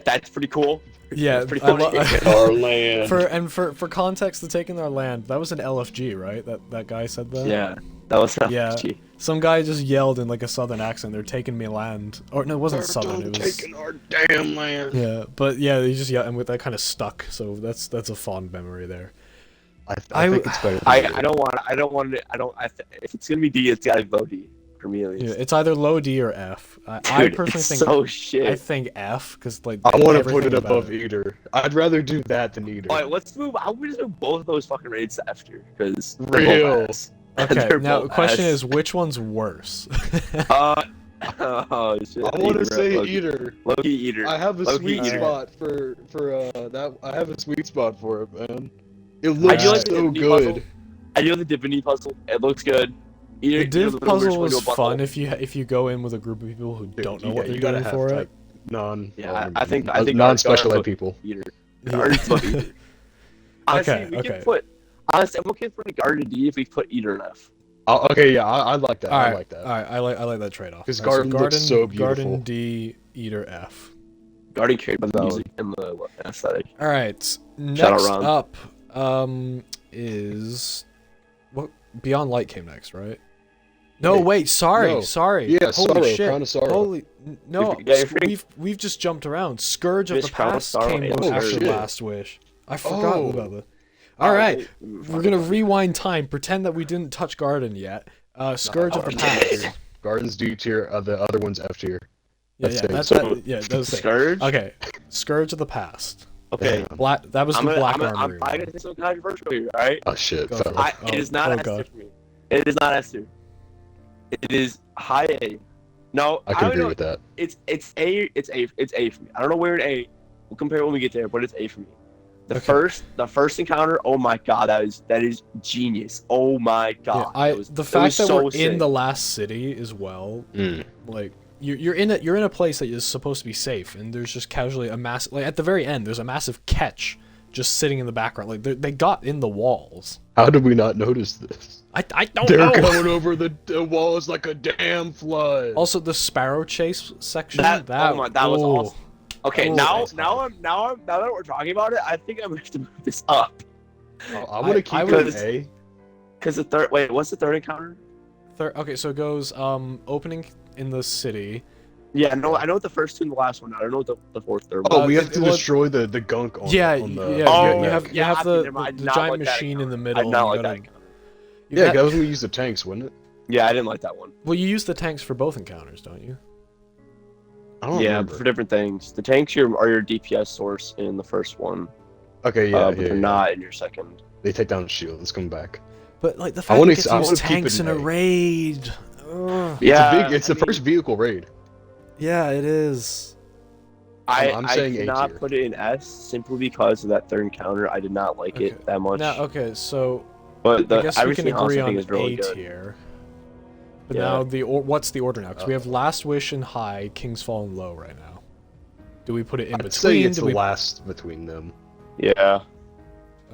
[SPEAKER 3] That's pretty cool.
[SPEAKER 1] Yeah,
[SPEAKER 3] It's pretty
[SPEAKER 1] I
[SPEAKER 3] funny.
[SPEAKER 2] Our land.
[SPEAKER 1] for context, the taking our land. That was an LFG, right? That guy said that.
[SPEAKER 3] Yeah, that was
[SPEAKER 1] Yeah.
[SPEAKER 3] FG.
[SPEAKER 1] Some guy just yelled in like a southern accent. They're taking me land. Or no, it wasn't southern. It was.
[SPEAKER 2] taking our damn land.
[SPEAKER 1] Yeah, but yeah, they just yelled, and with that kind of stuck. So that's a fond memory there.
[SPEAKER 2] I think it's better. Than
[SPEAKER 3] I
[SPEAKER 2] Eater.
[SPEAKER 3] don't. If it's gonna be D, it's gotta be low D for me at least.
[SPEAKER 1] Yeah, it's either low D or F. I
[SPEAKER 3] Dude,
[SPEAKER 1] personally
[SPEAKER 3] it's
[SPEAKER 1] think
[SPEAKER 3] so shit.
[SPEAKER 1] I think F because like
[SPEAKER 2] I want to put
[SPEAKER 1] everything
[SPEAKER 2] it
[SPEAKER 1] about
[SPEAKER 2] above Eater. I'd rather do that than Eater.
[SPEAKER 3] Alright, let's move. I would just move both of those fucking raids to F tier because
[SPEAKER 2] Real.
[SPEAKER 1] Okay,
[SPEAKER 3] They're
[SPEAKER 1] now the
[SPEAKER 3] both
[SPEAKER 1] question
[SPEAKER 3] ass.
[SPEAKER 1] is which one's worse?
[SPEAKER 3] Oh shit.
[SPEAKER 2] I want to say
[SPEAKER 3] Loki.
[SPEAKER 2] Eater.
[SPEAKER 3] Loki Eater.
[SPEAKER 2] I have a
[SPEAKER 3] Low-key
[SPEAKER 2] sweet
[SPEAKER 3] Eater.
[SPEAKER 2] spot for that. I have a sweet spot for it, man. It
[SPEAKER 3] I
[SPEAKER 2] looks
[SPEAKER 3] do like the
[SPEAKER 2] so
[SPEAKER 3] Divinity
[SPEAKER 2] good.
[SPEAKER 3] puzzle. I do the Divinity puzzle. It looks good. Eater,
[SPEAKER 1] The div
[SPEAKER 3] Eater's a little
[SPEAKER 1] puzzle
[SPEAKER 3] weird,
[SPEAKER 1] was
[SPEAKER 3] so we do a
[SPEAKER 1] fun
[SPEAKER 3] bundle.
[SPEAKER 1] if you go in with a group of people who
[SPEAKER 2] Dude,
[SPEAKER 1] don't know
[SPEAKER 2] you
[SPEAKER 1] what
[SPEAKER 2] got-
[SPEAKER 1] they're
[SPEAKER 2] you gotta
[SPEAKER 1] doing
[SPEAKER 2] have,
[SPEAKER 1] for
[SPEAKER 2] like,
[SPEAKER 1] it.
[SPEAKER 3] Yeah, I think
[SPEAKER 2] non-special
[SPEAKER 3] our-
[SPEAKER 2] ed people.
[SPEAKER 3] Eater.
[SPEAKER 1] Yeah.
[SPEAKER 3] Guardian's Low Eater. Honestly,
[SPEAKER 1] Okay,
[SPEAKER 3] we
[SPEAKER 1] okay.
[SPEAKER 3] can put. Honestly, I'm okay for the Guardian D if we put Eater in F.
[SPEAKER 2] Okay, yeah, I like that.
[SPEAKER 1] All
[SPEAKER 2] I
[SPEAKER 1] right,
[SPEAKER 2] like that.
[SPEAKER 1] all right. I like that trade off.
[SPEAKER 2] 'Cause Garden looks so beautiful.
[SPEAKER 1] Garden D, Eater F.
[SPEAKER 3] Guardian carried by the
[SPEAKER 2] Valid.
[SPEAKER 3] music and the aesthetic.
[SPEAKER 1] All right.
[SPEAKER 3] Shout
[SPEAKER 1] Next
[SPEAKER 3] out,
[SPEAKER 1] up, is what Beyond Light came next, right? No,
[SPEAKER 2] Wait,
[SPEAKER 1] wait. Sorry,
[SPEAKER 2] no.
[SPEAKER 1] sorry.
[SPEAKER 2] Yeah,
[SPEAKER 1] Holy
[SPEAKER 2] Sorrow,
[SPEAKER 1] shit.
[SPEAKER 2] Crown of Sorrow.
[SPEAKER 1] Holy no.
[SPEAKER 3] Yeah, you're free.
[SPEAKER 1] We've just jumped around. Scourge of
[SPEAKER 3] This
[SPEAKER 1] the
[SPEAKER 3] Crown of
[SPEAKER 1] Past
[SPEAKER 3] Sorrow
[SPEAKER 1] came
[SPEAKER 3] and
[SPEAKER 1] after
[SPEAKER 2] Scourge.
[SPEAKER 1] Last Wish. I forgot
[SPEAKER 2] Oh.
[SPEAKER 1] about that. All right, we're gonna rewind time. Pretend that we didn't touch Garden yet. Scourge of the
[SPEAKER 3] we
[SPEAKER 1] Past.
[SPEAKER 3] did.
[SPEAKER 2] Garden's D tier. The other one's F tier.
[SPEAKER 1] Yeah,
[SPEAKER 2] That's
[SPEAKER 1] yeah,
[SPEAKER 2] it.
[SPEAKER 1] that's
[SPEAKER 3] So-
[SPEAKER 1] that. Yeah, those things.
[SPEAKER 3] Scourge.
[SPEAKER 1] Okay, Scourge of the Past.
[SPEAKER 3] Okay.
[SPEAKER 2] Damn.
[SPEAKER 1] Black. That was the Black
[SPEAKER 3] I'm
[SPEAKER 1] Armory.
[SPEAKER 3] probably gonna say something controversial here. All right.
[SPEAKER 2] Oh shit.
[SPEAKER 1] Go
[SPEAKER 2] fuck.
[SPEAKER 1] for it.
[SPEAKER 3] It is not
[SPEAKER 1] oh
[SPEAKER 3] S tier
[SPEAKER 1] God.
[SPEAKER 3] for me. It is not S tier. It is high A. No,
[SPEAKER 2] I can
[SPEAKER 3] don't
[SPEAKER 2] agree
[SPEAKER 3] know.
[SPEAKER 2] with that.
[SPEAKER 3] It's A. It's A for me. I don't know where in A. We'll compare it when we get there, but it's A for me. The first encounter. Oh my god, that is genius. Oh my
[SPEAKER 1] Yeah,
[SPEAKER 3] god.
[SPEAKER 1] the fact that
[SPEAKER 3] so
[SPEAKER 1] we're in
[SPEAKER 3] sick.
[SPEAKER 1] the last city as well,
[SPEAKER 2] Mm.
[SPEAKER 1] like you're in a place that is supposed to be safe, and there's just casually a massive, like at the very end, there's a massive catch just sitting in the background. Like they got in the walls.
[SPEAKER 2] How did we not notice this?
[SPEAKER 1] I don't
[SPEAKER 2] They're
[SPEAKER 1] know.
[SPEAKER 2] coming over the walls like a damn flood.
[SPEAKER 1] Also, the Sparrow Chase section.
[SPEAKER 3] That was
[SPEAKER 1] ooh.
[SPEAKER 3] awesome. Okay,
[SPEAKER 1] Oh,
[SPEAKER 3] now
[SPEAKER 2] that's
[SPEAKER 3] now that we're talking about it, I think I'm gonna have to move this up.
[SPEAKER 2] I want to keep
[SPEAKER 1] I
[SPEAKER 2] it
[SPEAKER 3] would-
[SPEAKER 2] an A.
[SPEAKER 3] Cause the third what's the third encounter?
[SPEAKER 1] Okay, so it goes opening in the city.
[SPEAKER 3] Yeah, no, I know the first two and the last one. I don't know what the fourth, third one.
[SPEAKER 2] Oh, we have to
[SPEAKER 1] well,
[SPEAKER 2] destroy the gunk on
[SPEAKER 1] Yeah,
[SPEAKER 2] on the
[SPEAKER 1] yeah.
[SPEAKER 3] Oh,
[SPEAKER 1] you
[SPEAKER 3] yeah,
[SPEAKER 1] have
[SPEAKER 3] yeah,
[SPEAKER 1] the,
[SPEAKER 3] never mind. I
[SPEAKER 1] the
[SPEAKER 3] did not
[SPEAKER 1] giant
[SPEAKER 3] like that
[SPEAKER 1] machine in the
[SPEAKER 3] encounter.
[SPEAKER 1] middle.
[SPEAKER 3] I did not
[SPEAKER 1] you
[SPEAKER 3] like
[SPEAKER 1] gotta-
[SPEAKER 3] that encounter.
[SPEAKER 1] you
[SPEAKER 2] Yeah,
[SPEAKER 1] got-
[SPEAKER 2] that was when we used the tanks, wasn't it?
[SPEAKER 3] Yeah, I didn't like that one.
[SPEAKER 1] Well, you use the tanks for both encounters, don't you?
[SPEAKER 2] I don't
[SPEAKER 3] Yeah,
[SPEAKER 2] remember.
[SPEAKER 3] for different things. The tanks are your DPS source in the first one,
[SPEAKER 2] Okay, yeah,
[SPEAKER 3] but they're not in your second.
[SPEAKER 2] They take down the shield. Let's come back.
[SPEAKER 1] But like the
[SPEAKER 2] I
[SPEAKER 1] fact
[SPEAKER 2] wanna-
[SPEAKER 1] that you
[SPEAKER 2] I
[SPEAKER 1] use
[SPEAKER 2] wanna keep
[SPEAKER 1] tanks
[SPEAKER 2] it
[SPEAKER 1] in
[SPEAKER 2] an
[SPEAKER 1] a
[SPEAKER 2] A.
[SPEAKER 1] raid.
[SPEAKER 3] Yeah,
[SPEAKER 2] It's
[SPEAKER 3] I
[SPEAKER 2] the
[SPEAKER 3] mean,
[SPEAKER 2] first vehicle raid.
[SPEAKER 1] Yeah, it is.
[SPEAKER 2] I'm
[SPEAKER 3] I
[SPEAKER 2] saying A
[SPEAKER 3] cannot
[SPEAKER 2] tier.
[SPEAKER 3] put it in S simply because of that third encounter. I did not like
[SPEAKER 1] Okay.
[SPEAKER 3] it that much.
[SPEAKER 1] Now, okay, so
[SPEAKER 3] But
[SPEAKER 1] I guess we can
[SPEAKER 3] everything else
[SPEAKER 1] agree
[SPEAKER 3] I think
[SPEAKER 1] on
[SPEAKER 3] is really
[SPEAKER 1] A
[SPEAKER 3] good.
[SPEAKER 1] tier. But
[SPEAKER 3] Yeah.
[SPEAKER 1] now what's the order now? Because we have Last Wish and high, King's Fall and low right now. Do we put it in
[SPEAKER 2] I'd say
[SPEAKER 1] between?
[SPEAKER 2] it's
[SPEAKER 1] Do
[SPEAKER 2] the
[SPEAKER 1] we...
[SPEAKER 2] last between them.
[SPEAKER 3] Yeah.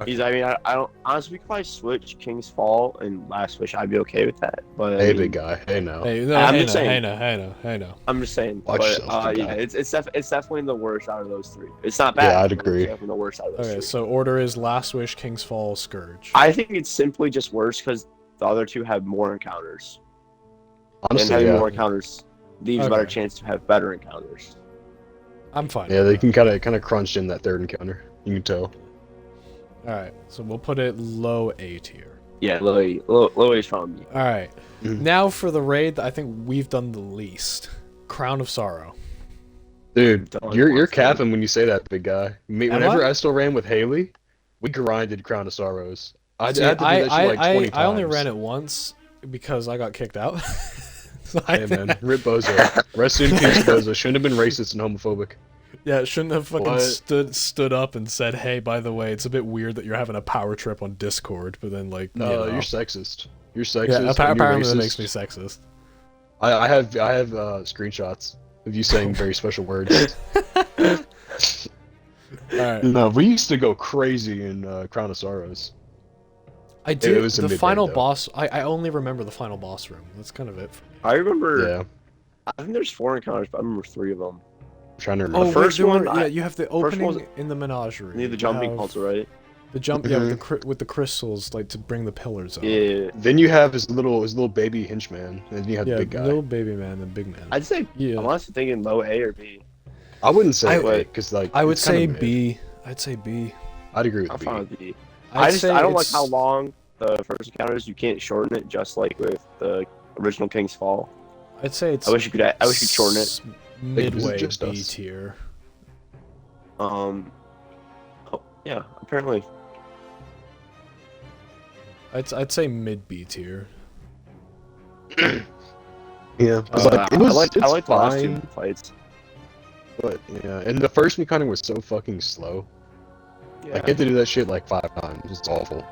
[SPEAKER 1] Okay.
[SPEAKER 3] I mean, I don't honestly. We could probably switch King's Fall and Last Wish. I'd be okay with that. But I
[SPEAKER 2] Hey,
[SPEAKER 3] mean,
[SPEAKER 2] big guy. Hey, now.
[SPEAKER 1] Hey, no,
[SPEAKER 3] I'm
[SPEAKER 1] hey,
[SPEAKER 3] just
[SPEAKER 1] no,
[SPEAKER 3] saying.
[SPEAKER 1] hey, no.
[SPEAKER 3] I'm just saying.
[SPEAKER 2] Watch
[SPEAKER 3] but
[SPEAKER 2] yourself, big
[SPEAKER 3] yeah,
[SPEAKER 2] guy.
[SPEAKER 3] it's definitely the worst out of those three. It's not bad.
[SPEAKER 2] Yeah, I'd
[SPEAKER 3] but
[SPEAKER 2] agree.
[SPEAKER 3] It's definitely the worst out of those
[SPEAKER 1] Okay,
[SPEAKER 3] three.
[SPEAKER 1] so order is Last Wish, King's Fall, Scourge.
[SPEAKER 3] I think it's simply just worse because the other two have more encounters, and
[SPEAKER 2] Honestly,
[SPEAKER 3] having
[SPEAKER 2] yeah.
[SPEAKER 3] more encounters leaves a better
[SPEAKER 1] Okay.
[SPEAKER 3] chance to have better encounters.
[SPEAKER 1] I'm fine.
[SPEAKER 2] Yeah, they can kind of crunch in that third encounter. You can tell.
[SPEAKER 1] Alright, so we'll put it low A tier.
[SPEAKER 3] Yeah, low is from me.
[SPEAKER 1] Alright,
[SPEAKER 2] Mhm.
[SPEAKER 1] now for the raid that I think we've done the least. Crown of Sorrow.
[SPEAKER 2] Dude,
[SPEAKER 3] Don't
[SPEAKER 2] you're
[SPEAKER 3] want to.
[SPEAKER 2] capping when you say that, big guy.
[SPEAKER 1] Am
[SPEAKER 2] Whenever
[SPEAKER 1] I?
[SPEAKER 2] I still ran with Haley, we grinded Crown of Sorrows. I
[SPEAKER 1] See,
[SPEAKER 2] had to do that shit like 20 times.
[SPEAKER 1] I only ran it once because I got kicked out. So I
[SPEAKER 2] Hey
[SPEAKER 1] think-
[SPEAKER 2] man, Rip Bozo. Rest in peace, Bozo. Shouldn't have been racist and homophobic.
[SPEAKER 1] Yeah, shouldn't have fucking
[SPEAKER 2] What?
[SPEAKER 1] stood up and said, "Hey, by the way, it's a bit weird that you're having a power trip on Discord." But then, like,
[SPEAKER 2] No,
[SPEAKER 1] you know.
[SPEAKER 2] you're sexist. You're sexist.
[SPEAKER 1] Yeah,
[SPEAKER 2] and you're
[SPEAKER 1] apparently that
[SPEAKER 2] racist.
[SPEAKER 1] makes me sexist.
[SPEAKER 2] I have screenshots of you saying very special words.
[SPEAKER 1] All right,
[SPEAKER 2] No, we used to go crazy in Crown of Sorrows.
[SPEAKER 1] I do.
[SPEAKER 2] was a
[SPEAKER 1] The
[SPEAKER 2] mid-range,
[SPEAKER 1] final
[SPEAKER 2] though.
[SPEAKER 1] boss. I only remember the final boss room. That's kind of it.
[SPEAKER 3] I remember.
[SPEAKER 2] Yeah,
[SPEAKER 3] I think there's 4 encounters, but I remember 3 of them.
[SPEAKER 2] I'm trying to
[SPEAKER 1] Oh,
[SPEAKER 2] remember.
[SPEAKER 1] wait,
[SPEAKER 3] first
[SPEAKER 1] there
[SPEAKER 3] one,
[SPEAKER 1] were- yeah, you have the
[SPEAKER 3] first one
[SPEAKER 1] opening in the menagerie.
[SPEAKER 3] Near the
[SPEAKER 1] You
[SPEAKER 3] jumping
[SPEAKER 1] have
[SPEAKER 3] console, right?
[SPEAKER 1] The jump, yeah, with the crystals, like to bring the pillars up.
[SPEAKER 3] Yeah.
[SPEAKER 2] Then you have his little baby henchman, and then you have
[SPEAKER 1] Yeah,
[SPEAKER 2] the big guy.
[SPEAKER 1] little baby man and big man.
[SPEAKER 3] I'd say
[SPEAKER 1] Yeah.
[SPEAKER 3] I'm honestly thinking low A or B.
[SPEAKER 2] I wouldn't say
[SPEAKER 1] I-
[SPEAKER 2] A, because like
[SPEAKER 1] I would
[SPEAKER 2] it's kinda
[SPEAKER 1] say
[SPEAKER 2] mid.
[SPEAKER 1] B. I'd say B.
[SPEAKER 2] I'd agree with
[SPEAKER 3] I'm
[SPEAKER 2] B.
[SPEAKER 3] fine with B.
[SPEAKER 1] I'd
[SPEAKER 3] I
[SPEAKER 1] say
[SPEAKER 3] don't like
[SPEAKER 1] it's-
[SPEAKER 3] how long the first encounters. You can't shorten it, just like with the original King's Fall.
[SPEAKER 1] I'd say it's.
[SPEAKER 3] I wish you could shorten it.
[SPEAKER 1] s- Midway
[SPEAKER 2] just
[SPEAKER 1] B
[SPEAKER 2] us.
[SPEAKER 1] tier.
[SPEAKER 3] Oh, yeah. Apparently,
[SPEAKER 1] I'd say mid B tier.
[SPEAKER 2] Yeah, 'cause, like, it was,
[SPEAKER 3] I like the last 2
[SPEAKER 2] fine,
[SPEAKER 3] fights.
[SPEAKER 2] but yeah, and the first encounter was so fucking slow.
[SPEAKER 3] Yeah.
[SPEAKER 2] I had to do that shit like 5 times. It's awful.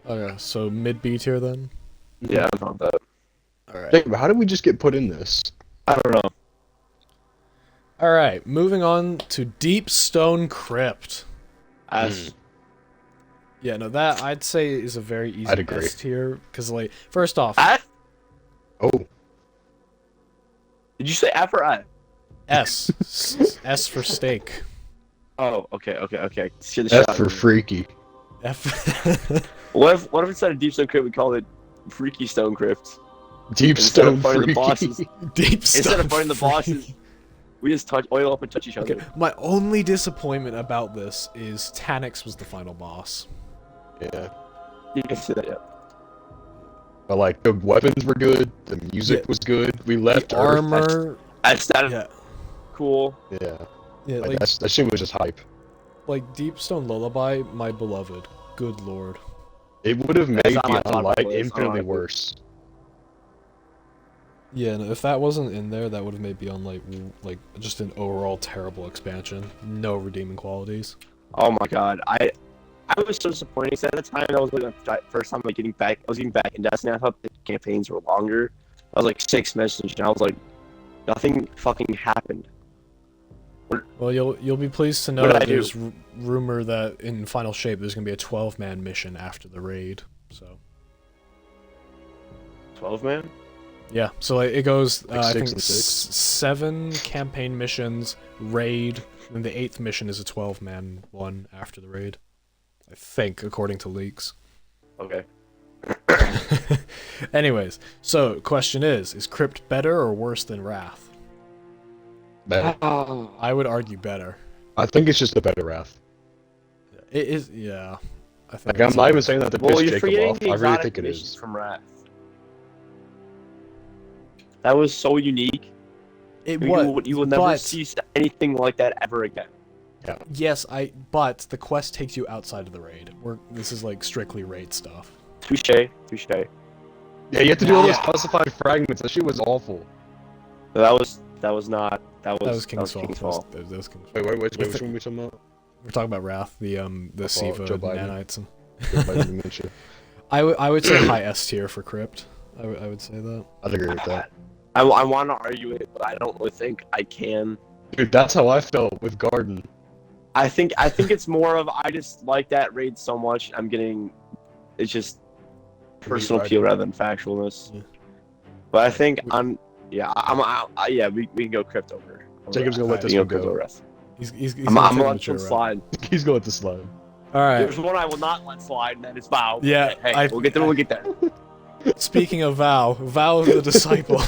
[SPEAKER 1] Okay, so mid B tier then.
[SPEAKER 3] Yeah, I'm not that.
[SPEAKER 1] All right.
[SPEAKER 2] Think about how did we just get put in this?
[SPEAKER 3] I don't know.
[SPEAKER 1] All right. Moving on to Deep Stone Crypt.
[SPEAKER 3] S.
[SPEAKER 1] Yeah, no, that I'd say is a very easy
[SPEAKER 2] I'd agree.
[SPEAKER 1] S tier because, like, first off,
[SPEAKER 3] F?
[SPEAKER 2] Oh,
[SPEAKER 3] Did you say F or I?
[SPEAKER 1] S. S for steak.
[SPEAKER 3] Oh, okay. Shit,
[SPEAKER 2] F for freaky.
[SPEAKER 1] F.
[SPEAKER 3] What if instead of Deep Stone Crypt we called it Freaky Stone Crypt?
[SPEAKER 2] Deep
[SPEAKER 3] Instead of
[SPEAKER 2] Stone
[SPEAKER 3] fighting the
[SPEAKER 2] freaky.
[SPEAKER 3] bosses.
[SPEAKER 1] Deep Stone.
[SPEAKER 3] Instead of fighting the
[SPEAKER 1] Freaky.
[SPEAKER 3] bosses, we just oil up and touch each other.
[SPEAKER 1] Okay, my only disappointment about this is Tanix was the final boss.
[SPEAKER 2] Yeah,
[SPEAKER 3] You can see that, yeah.
[SPEAKER 2] but like the weapons were good, the music
[SPEAKER 1] Yeah.
[SPEAKER 2] was good. We left
[SPEAKER 1] The
[SPEAKER 2] Earth.
[SPEAKER 1] armor.
[SPEAKER 3] That's that
[SPEAKER 1] Yeah,
[SPEAKER 3] cool.
[SPEAKER 2] Yeah,
[SPEAKER 1] yeah,
[SPEAKER 2] like, that shit was just hype.
[SPEAKER 1] like Deep Stone Lullaby, my beloved. Good lord.
[SPEAKER 2] It would have made
[SPEAKER 3] It's on my
[SPEAKER 2] Beyond
[SPEAKER 3] top
[SPEAKER 2] Light
[SPEAKER 3] list,
[SPEAKER 2] infinitely
[SPEAKER 3] honestly.
[SPEAKER 2] worse.
[SPEAKER 1] Yeah, no, if that wasn't in there, that would have made Beyond Light like just an overall terrible expansion. No redeeming qualities.
[SPEAKER 3] Oh my god, I was so disappointed. 'Cause at the time, that was like the first time like getting back. I was getting back in Destiny. I thought the campaigns were longer. I was like 6 missions, and I was like, nothing fucking happened.
[SPEAKER 1] Well, you'll be pleased to know
[SPEAKER 3] What did
[SPEAKER 1] that
[SPEAKER 3] I do?
[SPEAKER 1] there's rumor that in Final Shape there's gonna be a 12-man mission after the raid. So
[SPEAKER 3] 12 man.
[SPEAKER 1] yeah, so like, it goes
[SPEAKER 2] Like
[SPEAKER 1] I
[SPEAKER 2] 6
[SPEAKER 1] think
[SPEAKER 2] and 6?
[SPEAKER 1] 7 campaign missions, raid, and the 8th mission is a 12-man one after the raid. I think, according to leaks.
[SPEAKER 3] Okay.
[SPEAKER 1] Anyways, so question is Crypt better or worse than Wrath?
[SPEAKER 2] Better.
[SPEAKER 1] I would argue better.
[SPEAKER 2] I think it's just a better Wrath.
[SPEAKER 1] It is, yeah. I think
[SPEAKER 2] Like I'm
[SPEAKER 1] it's
[SPEAKER 2] not
[SPEAKER 1] a-
[SPEAKER 2] even saying that to
[SPEAKER 3] Well,
[SPEAKER 2] piss
[SPEAKER 3] you're
[SPEAKER 2] Jacob
[SPEAKER 3] forgetting
[SPEAKER 2] off.
[SPEAKER 3] the
[SPEAKER 2] I really
[SPEAKER 3] exotic
[SPEAKER 2] think it
[SPEAKER 3] missions
[SPEAKER 2] is.
[SPEAKER 3] from Wrath. That was so unique.
[SPEAKER 1] It
[SPEAKER 3] You
[SPEAKER 1] was,
[SPEAKER 3] will never
[SPEAKER 1] but,
[SPEAKER 3] see anything like that ever again.
[SPEAKER 1] yes, but the quest takes you outside of the raid. This is like strictly raid stuff.
[SPEAKER 3] Touche.
[SPEAKER 2] Yeah, you have to do all those
[SPEAKER 1] Yeah.
[SPEAKER 2] classified fragments. That shit was awful.
[SPEAKER 3] That was not. That
[SPEAKER 1] That was
[SPEAKER 3] was
[SPEAKER 1] King's Fall.
[SPEAKER 3] King's Fall.
[SPEAKER 1] That was King's Fall.
[SPEAKER 2] Wait, which
[SPEAKER 1] If
[SPEAKER 2] one are we talking about?
[SPEAKER 1] We're talking about Wrath, the Siva
[SPEAKER 2] Joe Biden.
[SPEAKER 1] nanites. And...
[SPEAKER 2] Joe Biden dementia.
[SPEAKER 1] I would say high S tier for Crypt. I would say that.
[SPEAKER 2] I'd agree with that.
[SPEAKER 3] I want to argue it, but I don't really think I can.
[SPEAKER 2] Dude, that's how I felt with Garden.
[SPEAKER 3] I think it's more of I just like that raid so much. It's just personal
[SPEAKER 2] Right.
[SPEAKER 3] appeal rather than factualness.
[SPEAKER 1] Yeah.
[SPEAKER 3] But I think yeah, we can go Crypt over.
[SPEAKER 2] Jacob's gonna let this
[SPEAKER 3] We
[SPEAKER 2] one
[SPEAKER 3] can
[SPEAKER 2] go.
[SPEAKER 3] over Wrath.
[SPEAKER 1] He's
[SPEAKER 3] I'm
[SPEAKER 1] gonna
[SPEAKER 3] gonna
[SPEAKER 1] take
[SPEAKER 3] let
[SPEAKER 1] mature
[SPEAKER 3] this
[SPEAKER 1] route.
[SPEAKER 3] slide.
[SPEAKER 2] He's going to slide.
[SPEAKER 1] All right.
[SPEAKER 3] There's one I will not let slide, and that is Vow.
[SPEAKER 1] Yeah,
[SPEAKER 3] Hey, we'll get there. We'll get there.
[SPEAKER 1] Speaking of Vow of the Disciple.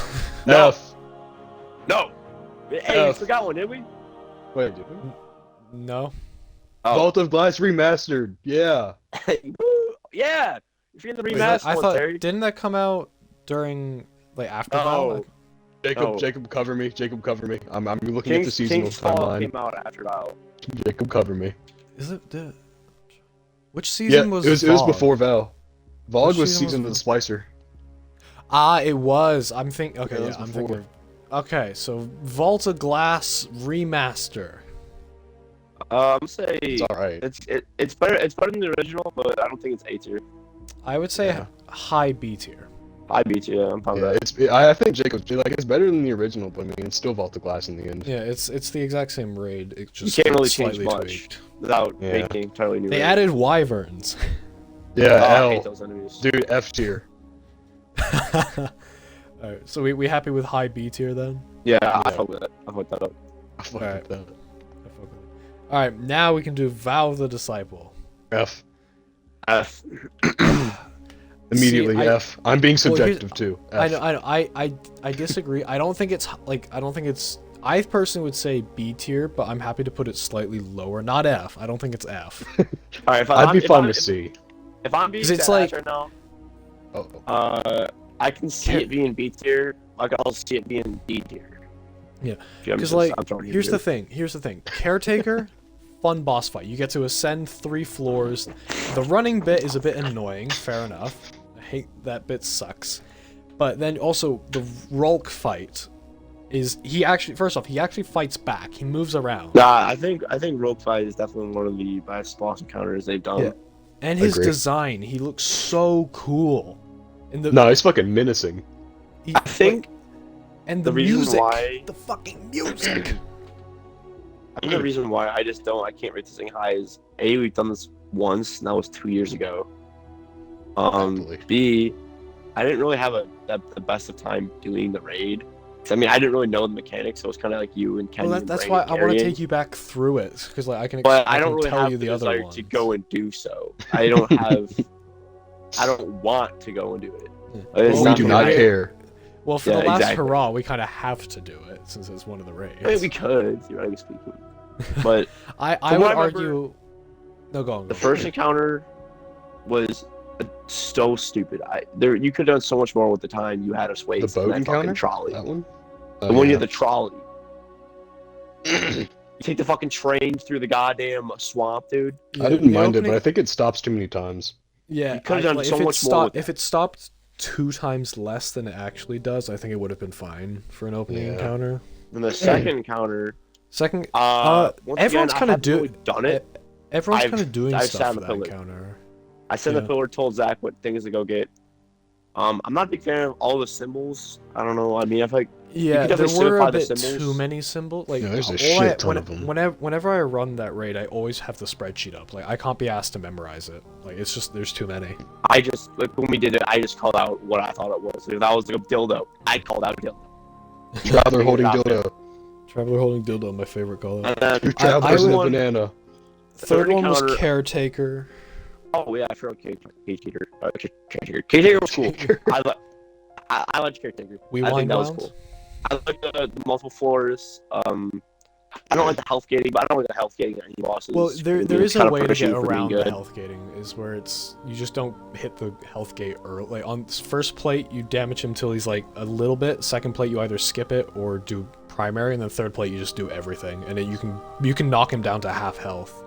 [SPEAKER 3] No.
[SPEAKER 2] F.
[SPEAKER 3] No. Hey, we
[SPEAKER 2] F.
[SPEAKER 3] forgot one, did we?
[SPEAKER 2] Wait, did we?
[SPEAKER 1] No.
[SPEAKER 3] Oh.
[SPEAKER 2] Vault of Glass Remastered. Yeah.
[SPEAKER 3] Yeah. If you're in the
[SPEAKER 1] Wait,
[SPEAKER 3] remaster
[SPEAKER 1] I
[SPEAKER 3] one,
[SPEAKER 1] thought
[SPEAKER 3] Terry.
[SPEAKER 1] didn't that come out during after Vow?
[SPEAKER 3] Oh.
[SPEAKER 1] Like,
[SPEAKER 2] Jacob,
[SPEAKER 3] Oh.
[SPEAKER 2] Jacob, cover me. Jacob, cover me. I'm looking at the seasonal
[SPEAKER 3] King's Fall
[SPEAKER 2] timeline.
[SPEAKER 3] came out after Vow.
[SPEAKER 2] Jacob, cover me.
[SPEAKER 1] is it the which
[SPEAKER 2] Yeah,
[SPEAKER 1] season was
[SPEAKER 2] it was
[SPEAKER 1] Vogue?
[SPEAKER 2] before Val. Vogue
[SPEAKER 1] Which
[SPEAKER 2] was
[SPEAKER 1] season was
[SPEAKER 2] season of the Splicer.
[SPEAKER 1] Ah, it was. I'm thinking. Okay,
[SPEAKER 2] Yeah, that
[SPEAKER 1] yeah,
[SPEAKER 2] was
[SPEAKER 1] I'm
[SPEAKER 2] before.
[SPEAKER 1] thinking. Okay, so Vault of Glass remaster.
[SPEAKER 3] Say
[SPEAKER 2] It's alright.
[SPEAKER 3] it's better. It's better than the original, but I don't think it's A tier.
[SPEAKER 1] I would say
[SPEAKER 2] Yeah.
[SPEAKER 1] high B tier.
[SPEAKER 3] I beat you. Yeah, I'm fine
[SPEAKER 2] Yeah,
[SPEAKER 3] with that.
[SPEAKER 2] I think Jacob's like it's better than the original, but I mean it's still Vault of Glass in the end.
[SPEAKER 1] Yeah, it's the exact same raid. It's just
[SPEAKER 3] You can't really change
[SPEAKER 1] slightly
[SPEAKER 3] much
[SPEAKER 1] tweaked.
[SPEAKER 3] without
[SPEAKER 2] Yeah.
[SPEAKER 3] making entirely new.
[SPEAKER 1] They
[SPEAKER 3] raid.
[SPEAKER 1] added wyverns.
[SPEAKER 2] Yeah,
[SPEAKER 3] Oh, I
[SPEAKER 2] L.
[SPEAKER 3] hate those enemies.
[SPEAKER 2] Dude, F tier.
[SPEAKER 1] Alright, so we happy with high B tier then?
[SPEAKER 3] Yeah,
[SPEAKER 2] Yeah.
[SPEAKER 3] I fuck with that. I fuck that up.
[SPEAKER 2] I fuck
[SPEAKER 1] Alright.
[SPEAKER 2] with that.
[SPEAKER 1] Alright, now we can do Vow of the Disciple.
[SPEAKER 2] F.
[SPEAKER 3] F.
[SPEAKER 2] Immediately
[SPEAKER 1] I-
[SPEAKER 2] F. I'm being
[SPEAKER 1] Well, here's-
[SPEAKER 2] subjective too. F.
[SPEAKER 1] I know, I disagree. I don't think it's I personally would say B tier, but I'm happy to put it slightly lower. Not F. I don't think it's F.
[SPEAKER 3] All right, if
[SPEAKER 2] I'd
[SPEAKER 3] I'm,
[SPEAKER 2] be
[SPEAKER 3] if
[SPEAKER 2] fine
[SPEAKER 3] I'm,
[SPEAKER 2] with C.
[SPEAKER 3] If I'm being
[SPEAKER 1] 'Cause it's
[SPEAKER 3] sad
[SPEAKER 1] like-
[SPEAKER 3] right now,
[SPEAKER 2] Oh.
[SPEAKER 3] I can see
[SPEAKER 1] Care-
[SPEAKER 3] it being B tier. I can also see it being D tier.
[SPEAKER 1] Yeah,
[SPEAKER 3] I'm
[SPEAKER 1] because
[SPEAKER 3] just- I'm throwing you
[SPEAKER 1] here's the
[SPEAKER 3] here.
[SPEAKER 1] thing. Caretaker, fun boss fight. You get to ascend 3 floors. The running bit is a bit annoying. Fair enough. I hate that bit. Sucks. But then also the Rolk fight is he actually fights back. He moves around.
[SPEAKER 3] Nah, I think Rogue Fight is definitely one of the best boss encounters they've done.
[SPEAKER 1] Yeah. And his
[SPEAKER 2] Agree.
[SPEAKER 1] design, he looks so cool. In the
[SPEAKER 2] No, he's fucking menacing.
[SPEAKER 1] he-
[SPEAKER 3] I think
[SPEAKER 1] and
[SPEAKER 3] the reason
[SPEAKER 1] music,
[SPEAKER 3] why-
[SPEAKER 1] the fucking music.
[SPEAKER 3] I think the reason why I can't rate this thing high is A, we've done this once, and that was 2 years ago.
[SPEAKER 2] Happily.
[SPEAKER 3] B, I didn't really have the best of time doing the raid. 'Cause, I mean, I didn't really know the mechanics, so it's kind of like you and Kenny.
[SPEAKER 1] Well,
[SPEAKER 3] and
[SPEAKER 1] that's
[SPEAKER 3] Brady
[SPEAKER 1] why I want to
[SPEAKER 3] carrying.
[SPEAKER 1] take you back through it because I can.
[SPEAKER 3] But I
[SPEAKER 1] can
[SPEAKER 3] don't really
[SPEAKER 1] tell
[SPEAKER 3] have
[SPEAKER 1] you
[SPEAKER 3] the
[SPEAKER 1] the other
[SPEAKER 3] desire
[SPEAKER 1] ones.
[SPEAKER 3] to go and do so. I don't have. I don't want to go and do it.
[SPEAKER 1] Yeah.
[SPEAKER 3] It's
[SPEAKER 1] Well,
[SPEAKER 2] we
[SPEAKER 3] not
[SPEAKER 2] do
[SPEAKER 3] for
[SPEAKER 2] not
[SPEAKER 3] me.
[SPEAKER 2] care.
[SPEAKER 1] Well, for
[SPEAKER 3] Yeah,
[SPEAKER 1] the last
[SPEAKER 3] exactly.
[SPEAKER 1] hurrah, we kind of have to do it since it's one of the raids.
[SPEAKER 3] I mean, we could, theoretically speaking. But
[SPEAKER 1] I
[SPEAKER 3] From
[SPEAKER 1] would
[SPEAKER 3] what I remember,
[SPEAKER 1] argue. No, go on.
[SPEAKER 3] the first encounter was so stupid. You could have done so much more with the time you had us waste.
[SPEAKER 2] The
[SPEAKER 3] in
[SPEAKER 2] boat
[SPEAKER 3] that
[SPEAKER 2] encounter?
[SPEAKER 3] fucking trolley.
[SPEAKER 2] That one?
[SPEAKER 3] The one you had the trolley. You take the fucking train through the goddamn swamp, dude.
[SPEAKER 2] I didn't mind it, but I think it stops too many times.
[SPEAKER 1] Yeah,
[SPEAKER 3] You could've done so
[SPEAKER 1] if it
[SPEAKER 3] much more with
[SPEAKER 1] If it stopped 2 times less than it actually does, I think it would have been fine for an opening
[SPEAKER 2] Yeah.
[SPEAKER 1] encounter.
[SPEAKER 3] And the second encounter,
[SPEAKER 1] Second,
[SPEAKER 3] once
[SPEAKER 1] everyone's
[SPEAKER 3] again,
[SPEAKER 1] kinda
[SPEAKER 3] I haven't really done it.
[SPEAKER 1] everyone's
[SPEAKER 3] I've-
[SPEAKER 1] kind of doing
[SPEAKER 3] I've sat
[SPEAKER 1] stuff
[SPEAKER 3] on
[SPEAKER 1] for
[SPEAKER 3] the
[SPEAKER 1] that
[SPEAKER 3] pillar.
[SPEAKER 1] encounter.
[SPEAKER 3] I sent
[SPEAKER 1] Yeah.
[SPEAKER 3] the pillar, told Zach what things to go get. I'm not a big fan of all the symbols. I don't know. I mean, I feel like
[SPEAKER 1] Yeah,
[SPEAKER 3] could
[SPEAKER 1] there
[SPEAKER 3] definitely
[SPEAKER 1] were a
[SPEAKER 3] simplify the
[SPEAKER 1] bit
[SPEAKER 3] symbols.
[SPEAKER 1] too many symbols. Like,
[SPEAKER 2] Yeah, there's a
[SPEAKER 1] all
[SPEAKER 2] shit ton of 'em.
[SPEAKER 1] Whenever I run that raid, I always have the spreadsheet up. Like, I can't be asked to memorize it. Like, it's just there's too many.
[SPEAKER 3] I just when we did it, I just called out what I thought it was. If that was like a dildo, I called out a dildo.
[SPEAKER 2] Traveler holding dildo.
[SPEAKER 1] Traveler holding dildo, my favorite color.
[SPEAKER 3] And then
[SPEAKER 2] Two travelers
[SPEAKER 1] I
[SPEAKER 2] in a
[SPEAKER 3] would-
[SPEAKER 2] banana.
[SPEAKER 1] Third one was
[SPEAKER 3] encounter-
[SPEAKER 1] caretaker.
[SPEAKER 3] Oh yeah, I forgot caretaker. Caretaker was cool. I liked caretaker.
[SPEAKER 1] We
[SPEAKER 3] I think
[SPEAKER 1] wind
[SPEAKER 3] that was
[SPEAKER 1] wound?
[SPEAKER 3] cool. I like the multiple floors. I don't like the health gating, but I don't like the health gating on any bosses.
[SPEAKER 1] Well, there
[SPEAKER 3] It's
[SPEAKER 1] is a
[SPEAKER 3] kinda
[SPEAKER 1] way to
[SPEAKER 3] pushing
[SPEAKER 1] get
[SPEAKER 3] for being
[SPEAKER 1] around the
[SPEAKER 3] good.
[SPEAKER 1] health gating. Is where it's you just don't hit the health gate early. Like on first plate, you damage him till he's like a little bit. Second plate, you either skip it or do primary, and then third plate, you just do everything, and then you can knock him down to half health.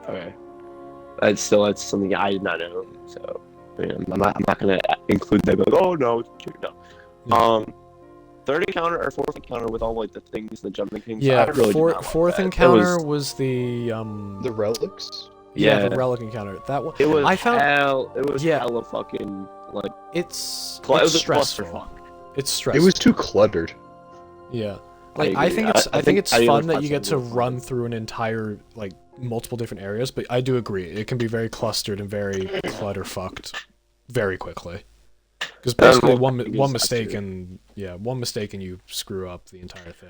[SPEAKER 3] Okay. That's something I did not know. So I'm not gonna include them. Like, oh no, it's two. No.
[SPEAKER 1] Yeah.
[SPEAKER 3] Third encounter or fourth encounter with all like the things, the jumping things.
[SPEAKER 1] Yeah,
[SPEAKER 3] I really did not like
[SPEAKER 1] fourth
[SPEAKER 3] that.
[SPEAKER 1] encounter was the
[SPEAKER 2] The relics.
[SPEAKER 1] the relic encounter. That one
[SPEAKER 3] It was
[SPEAKER 1] I found
[SPEAKER 3] hell. It was
[SPEAKER 1] Yeah.
[SPEAKER 3] hella fucking like.
[SPEAKER 1] it's
[SPEAKER 3] It was a
[SPEAKER 1] stressful.
[SPEAKER 3] clusterfuck.
[SPEAKER 1] It's stressful.
[SPEAKER 2] It was too cluttered.
[SPEAKER 1] Yeah.
[SPEAKER 3] I
[SPEAKER 1] Like I
[SPEAKER 3] agree.
[SPEAKER 1] think it's
[SPEAKER 3] I
[SPEAKER 1] I think it's
[SPEAKER 3] think
[SPEAKER 1] fun
[SPEAKER 3] Alien
[SPEAKER 1] that you get to
[SPEAKER 3] Festival was
[SPEAKER 1] run through an entire like multiple different areas, but I do agree it can be very clustered and very clutter fucked very quickly. Because basically
[SPEAKER 3] Rogue
[SPEAKER 1] one
[SPEAKER 3] Legacy
[SPEAKER 1] one
[SPEAKER 3] is
[SPEAKER 1] mistake
[SPEAKER 3] accurate.
[SPEAKER 1] one mistake and you screw up the entire thing.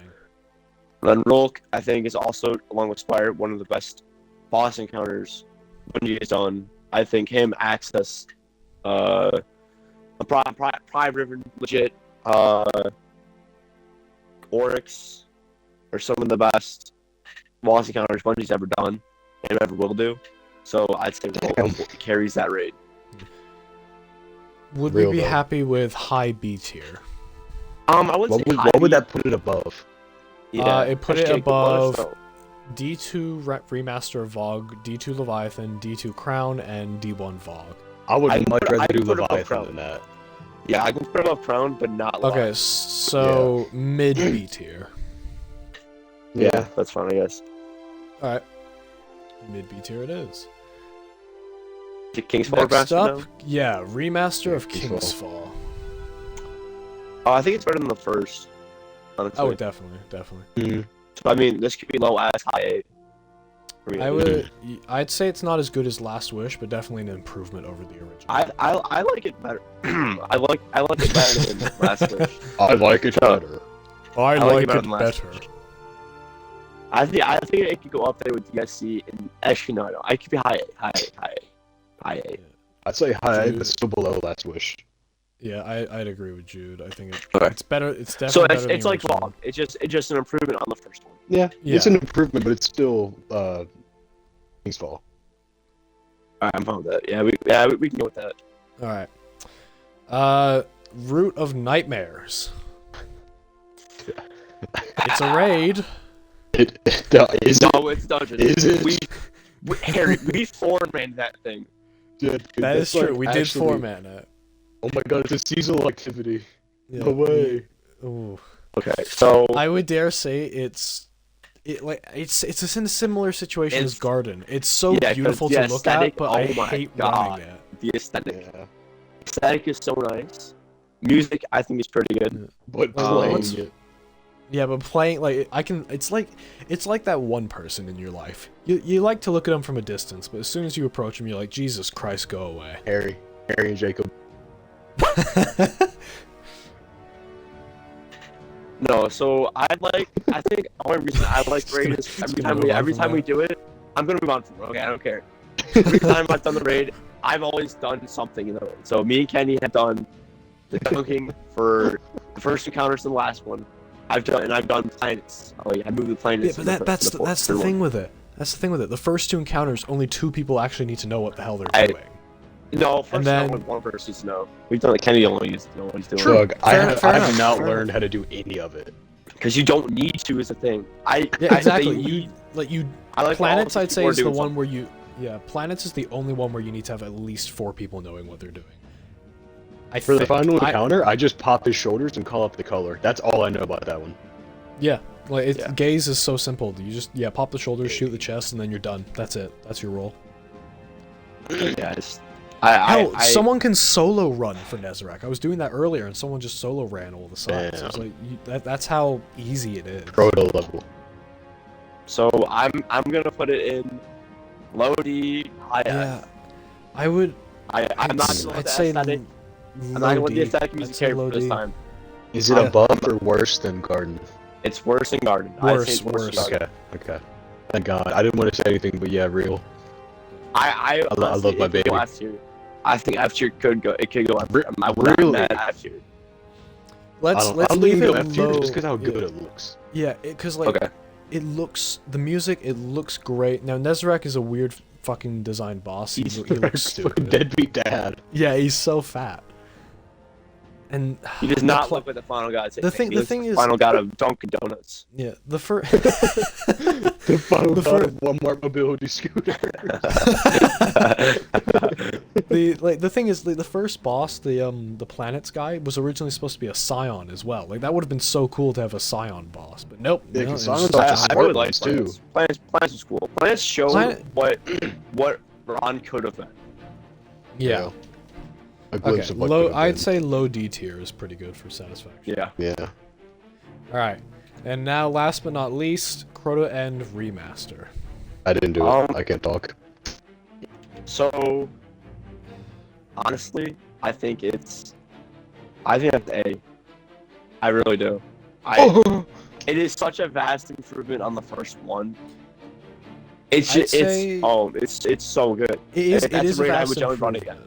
[SPEAKER 3] Then Rolk, I think, is also, along with Spire, one of the best boss encounters Bungie has done. I think him, Access, Prime River, legit, Oryx, are some of the best boss encounters Bungie's ever done and ever will do. So I'd say Rolk carries that raid.
[SPEAKER 1] Would
[SPEAKER 2] Real
[SPEAKER 1] we be
[SPEAKER 2] though.
[SPEAKER 1] happy with high B tier?
[SPEAKER 3] I wouldn't say
[SPEAKER 2] What would that put it above?
[SPEAKER 3] Yeah,
[SPEAKER 1] It put it
[SPEAKER 3] SJ, let us
[SPEAKER 1] above
[SPEAKER 3] know.
[SPEAKER 1] D2 Remaster of Vogue, D2 Leviathan, D2 Crown, and D1 Vogue.
[SPEAKER 2] I would
[SPEAKER 3] I'd
[SPEAKER 2] much
[SPEAKER 3] put-
[SPEAKER 2] rather
[SPEAKER 3] I'd
[SPEAKER 2] do
[SPEAKER 3] put it above
[SPEAKER 2] Leviathan
[SPEAKER 3] Crown.
[SPEAKER 2] than that.
[SPEAKER 3] Yeah, I can put it above Crown, but not
[SPEAKER 1] Okay,
[SPEAKER 3] Leviathan.
[SPEAKER 1] so mid B tier.
[SPEAKER 3] Yeah, that's fine, I guess.
[SPEAKER 1] Alright. Mid B tier it is.
[SPEAKER 3] The King's Fall
[SPEAKER 1] Next
[SPEAKER 3] remaster
[SPEAKER 1] up,
[SPEAKER 3] now?
[SPEAKER 1] yeah, Remaster of
[SPEAKER 2] Kingsfall.
[SPEAKER 1] King's Fall.
[SPEAKER 3] Oh, I think it's better than the first. Honestly.
[SPEAKER 1] Oh, definitely.
[SPEAKER 3] So, I mean, this could be low as high 8. For me.
[SPEAKER 1] I'd say it's not as good as Last Wish, but definitely an improvement over the original.
[SPEAKER 3] I like it better. I like it better than Last Wish.
[SPEAKER 2] I like it better.
[SPEAKER 1] I
[SPEAKER 3] like it better than Last Wish. I think it could go up there with DSC and actually no, I could be high 8.
[SPEAKER 2] I'd say high,
[SPEAKER 1] Dude.
[SPEAKER 2] but still below Last Wish.
[SPEAKER 1] Yeah, I'd agree with Jude. I think
[SPEAKER 3] Okay.
[SPEAKER 1] it's better. It's definitely
[SPEAKER 3] So
[SPEAKER 1] better than
[SPEAKER 3] it's
[SPEAKER 1] the
[SPEAKER 3] like
[SPEAKER 1] original.
[SPEAKER 3] Vogue. It's just an improvement on the first one.
[SPEAKER 2] Yeah,
[SPEAKER 1] Yeah.
[SPEAKER 2] it's an improvement, but it's still King's Fall.
[SPEAKER 3] Alright, I'm fine with that. Yeah, we can go with that.
[SPEAKER 1] All right. Root of Nightmares. It's a raid.
[SPEAKER 2] Is it?
[SPEAKER 3] No, it's dungeon.
[SPEAKER 2] Is it?
[SPEAKER 3] Harry, we four-man that thing.
[SPEAKER 2] Dude,
[SPEAKER 1] That is
[SPEAKER 2] that's like
[SPEAKER 1] true. We did
[SPEAKER 2] actually-
[SPEAKER 1] format it.
[SPEAKER 2] Oh my god, it's a seasonal activity.
[SPEAKER 1] Yeah.
[SPEAKER 2] No way.
[SPEAKER 1] Ooh.
[SPEAKER 3] Okay, so
[SPEAKER 1] I would dare say it's in a similar situation as
[SPEAKER 3] It's-
[SPEAKER 1] Garden. It's so
[SPEAKER 3] Yeah, 'cause
[SPEAKER 1] beautiful
[SPEAKER 3] the
[SPEAKER 1] to look at,
[SPEAKER 3] aesthetic,
[SPEAKER 1] but
[SPEAKER 3] oh
[SPEAKER 1] I
[SPEAKER 3] my
[SPEAKER 1] hate
[SPEAKER 3] God.
[SPEAKER 1] running it.
[SPEAKER 3] the aesthetic.
[SPEAKER 2] Yeah.
[SPEAKER 3] Aesthetic is so nice. Music, I think, is pretty good.
[SPEAKER 2] But
[SPEAKER 3] Well,
[SPEAKER 2] playing
[SPEAKER 1] what's-
[SPEAKER 2] it.
[SPEAKER 1] Yeah, but playing it's like that one person in your life. You like to look at them from a distance, but as soon as you approach them, you're like, Jesus Christ, go away.
[SPEAKER 2] Harry and Jacob.
[SPEAKER 3] No, so I think the only reason I like raid is
[SPEAKER 1] It's
[SPEAKER 3] every
[SPEAKER 1] gonna
[SPEAKER 3] time
[SPEAKER 1] move on
[SPEAKER 3] every
[SPEAKER 1] from
[SPEAKER 3] time we
[SPEAKER 1] that.
[SPEAKER 3] do it, I'm gonna move on from it. Okay, I don't care. Every time I've done the raid, I've always done something in the raid. So me and Kenny have done the cooking for the first encounters and the last one. I've done planets. Oh yeah, I moved the planets.
[SPEAKER 1] Yeah, but that's the
[SPEAKER 3] third
[SPEAKER 1] thing
[SPEAKER 3] one.
[SPEAKER 1] with it. That's the thing with it. The first two encounters, only two people actually need to know what the hell they're
[SPEAKER 3] I-
[SPEAKER 1] doing.
[SPEAKER 3] No, first
[SPEAKER 1] then-
[SPEAKER 3] only one person needs to know. We've done it. Kenny only needs to know what he's doing.
[SPEAKER 2] Shrug. I
[SPEAKER 1] Fair-
[SPEAKER 2] have,
[SPEAKER 1] fair
[SPEAKER 2] I have
[SPEAKER 1] enough,
[SPEAKER 2] not
[SPEAKER 1] fair
[SPEAKER 2] learned
[SPEAKER 1] enough.
[SPEAKER 2] how to do any of it.
[SPEAKER 3] Because you don't need to is the thing.
[SPEAKER 1] Yeah,
[SPEAKER 3] I
[SPEAKER 1] exactly.
[SPEAKER 3] think
[SPEAKER 1] You
[SPEAKER 3] I like
[SPEAKER 1] planets.
[SPEAKER 3] all
[SPEAKER 1] I'd say
[SPEAKER 3] people
[SPEAKER 1] is the
[SPEAKER 3] doing
[SPEAKER 1] one where you. Yeah, planets is the only one where you need to have at least 4 people knowing what they're doing.
[SPEAKER 2] For the final
[SPEAKER 1] I-
[SPEAKER 2] encounter, I just pop his shoulders and call up the color. That's all I know about that one.
[SPEAKER 1] Yeah, like
[SPEAKER 3] Yeah.
[SPEAKER 1] gaze is so simple. You just pop the shoulders, shoot the chest, and then you're done. That's it. That's your role.
[SPEAKER 3] something. Yeah,
[SPEAKER 1] Hell, someone can solo run for Nezarek. I was doing that earlier, and someone just solo ran all the sides. I was like, that's how easy it is.
[SPEAKER 2] Proto level.
[SPEAKER 3] So I'm gonna put it in low D, high F.
[SPEAKER 1] Yeah, I would.
[SPEAKER 3] I'm not gonna let
[SPEAKER 1] I'd
[SPEAKER 3] the
[SPEAKER 1] say
[SPEAKER 3] aesthetic. I'm not gonna let the aesthetic music carry for this time.
[SPEAKER 2] Is it
[SPEAKER 1] I-
[SPEAKER 2] above or worse than Garden?
[SPEAKER 3] It's worse than Garden. I'd say
[SPEAKER 1] Worse,
[SPEAKER 3] it's worse.
[SPEAKER 1] worse.
[SPEAKER 3] Than Garden.
[SPEAKER 2] Okay. Thank God. I didn't want to say anything, but yeah, real.
[SPEAKER 3] I
[SPEAKER 2] love
[SPEAKER 3] honestly,
[SPEAKER 2] my
[SPEAKER 3] it could go
[SPEAKER 2] baby.
[SPEAKER 3] F tier. I think F tier could go. It could go F
[SPEAKER 2] Re-
[SPEAKER 3] tier. I would not
[SPEAKER 2] really?
[SPEAKER 3] mad at F tier.
[SPEAKER 1] Let's
[SPEAKER 2] I
[SPEAKER 1] let's
[SPEAKER 2] don't
[SPEAKER 1] leave
[SPEAKER 2] even
[SPEAKER 1] it
[SPEAKER 2] go F tier
[SPEAKER 1] low.
[SPEAKER 2] just because how good
[SPEAKER 1] yeah.
[SPEAKER 2] it looks.
[SPEAKER 1] Yeah, because like
[SPEAKER 3] Okay.
[SPEAKER 1] it looks the music. It looks great. Now Nezarek is a weird fucking design boss. He,
[SPEAKER 2] He's
[SPEAKER 1] he looks
[SPEAKER 2] fucking
[SPEAKER 1] stupid.
[SPEAKER 2] deadbeat dad.
[SPEAKER 1] Yeah, he's so fat. And
[SPEAKER 3] He does
[SPEAKER 1] the
[SPEAKER 3] not
[SPEAKER 1] pla-
[SPEAKER 3] look like the final god.
[SPEAKER 1] The thing-
[SPEAKER 3] He
[SPEAKER 1] the
[SPEAKER 3] looks
[SPEAKER 1] thing
[SPEAKER 3] like
[SPEAKER 1] is-
[SPEAKER 3] final god of Dunkin' Donuts.
[SPEAKER 1] yeah, the first.
[SPEAKER 2] The final
[SPEAKER 1] The
[SPEAKER 2] thought
[SPEAKER 1] fir-
[SPEAKER 2] of Walmart mobility scooter.
[SPEAKER 1] the thing is, the first boss, the planets guy, was originally supposed to be a Scion as well. Like that would have been so cool to have a Scion boss, but nope.
[SPEAKER 2] Yeah,
[SPEAKER 1] no,
[SPEAKER 2] 'cause
[SPEAKER 1] it was
[SPEAKER 2] Scion's
[SPEAKER 1] just-
[SPEAKER 2] such a
[SPEAKER 3] I
[SPEAKER 2] smart
[SPEAKER 3] really like
[SPEAKER 2] ones, too.
[SPEAKER 3] Planets was cool. Planets showed
[SPEAKER 1] Planet-
[SPEAKER 3] what Ron could have been.
[SPEAKER 1] yeah.
[SPEAKER 2] A
[SPEAKER 1] Okay.
[SPEAKER 2] glimpse of what
[SPEAKER 1] Low.
[SPEAKER 2] could've
[SPEAKER 1] I'd
[SPEAKER 2] been.
[SPEAKER 1] say low D tier is pretty good for satisfaction.
[SPEAKER 3] Yeah.
[SPEAKER 2] Yeah.
[SPEAKER 1] All right. And now, last but not least, Crota End Remaster.
[SPEAKER 2] I didn't do it. I can't talk.
[SPEAKER 3] So, honestly, I think that's A. I really do. It is such a vast improvement on the first one. It's
[SPEAKER 1] I'd
[SPEAKER 3] just,
[SPEAKER 1] say-
[SPEAKER 3] it's so good.
[SPEAKER 1] It is.
[SPEAKER 3] If
[SPEAKER 1] It
[SPEAKER 3] that's
[SPEAKER 1] is
[SPEAKER 3] a
[SPEAKER 1] a
[SPEAKER 3] rate, I
[SPEAKER 1] vast
[SPEAKER 3] would generally run it
[SPEAKER 1] improvement.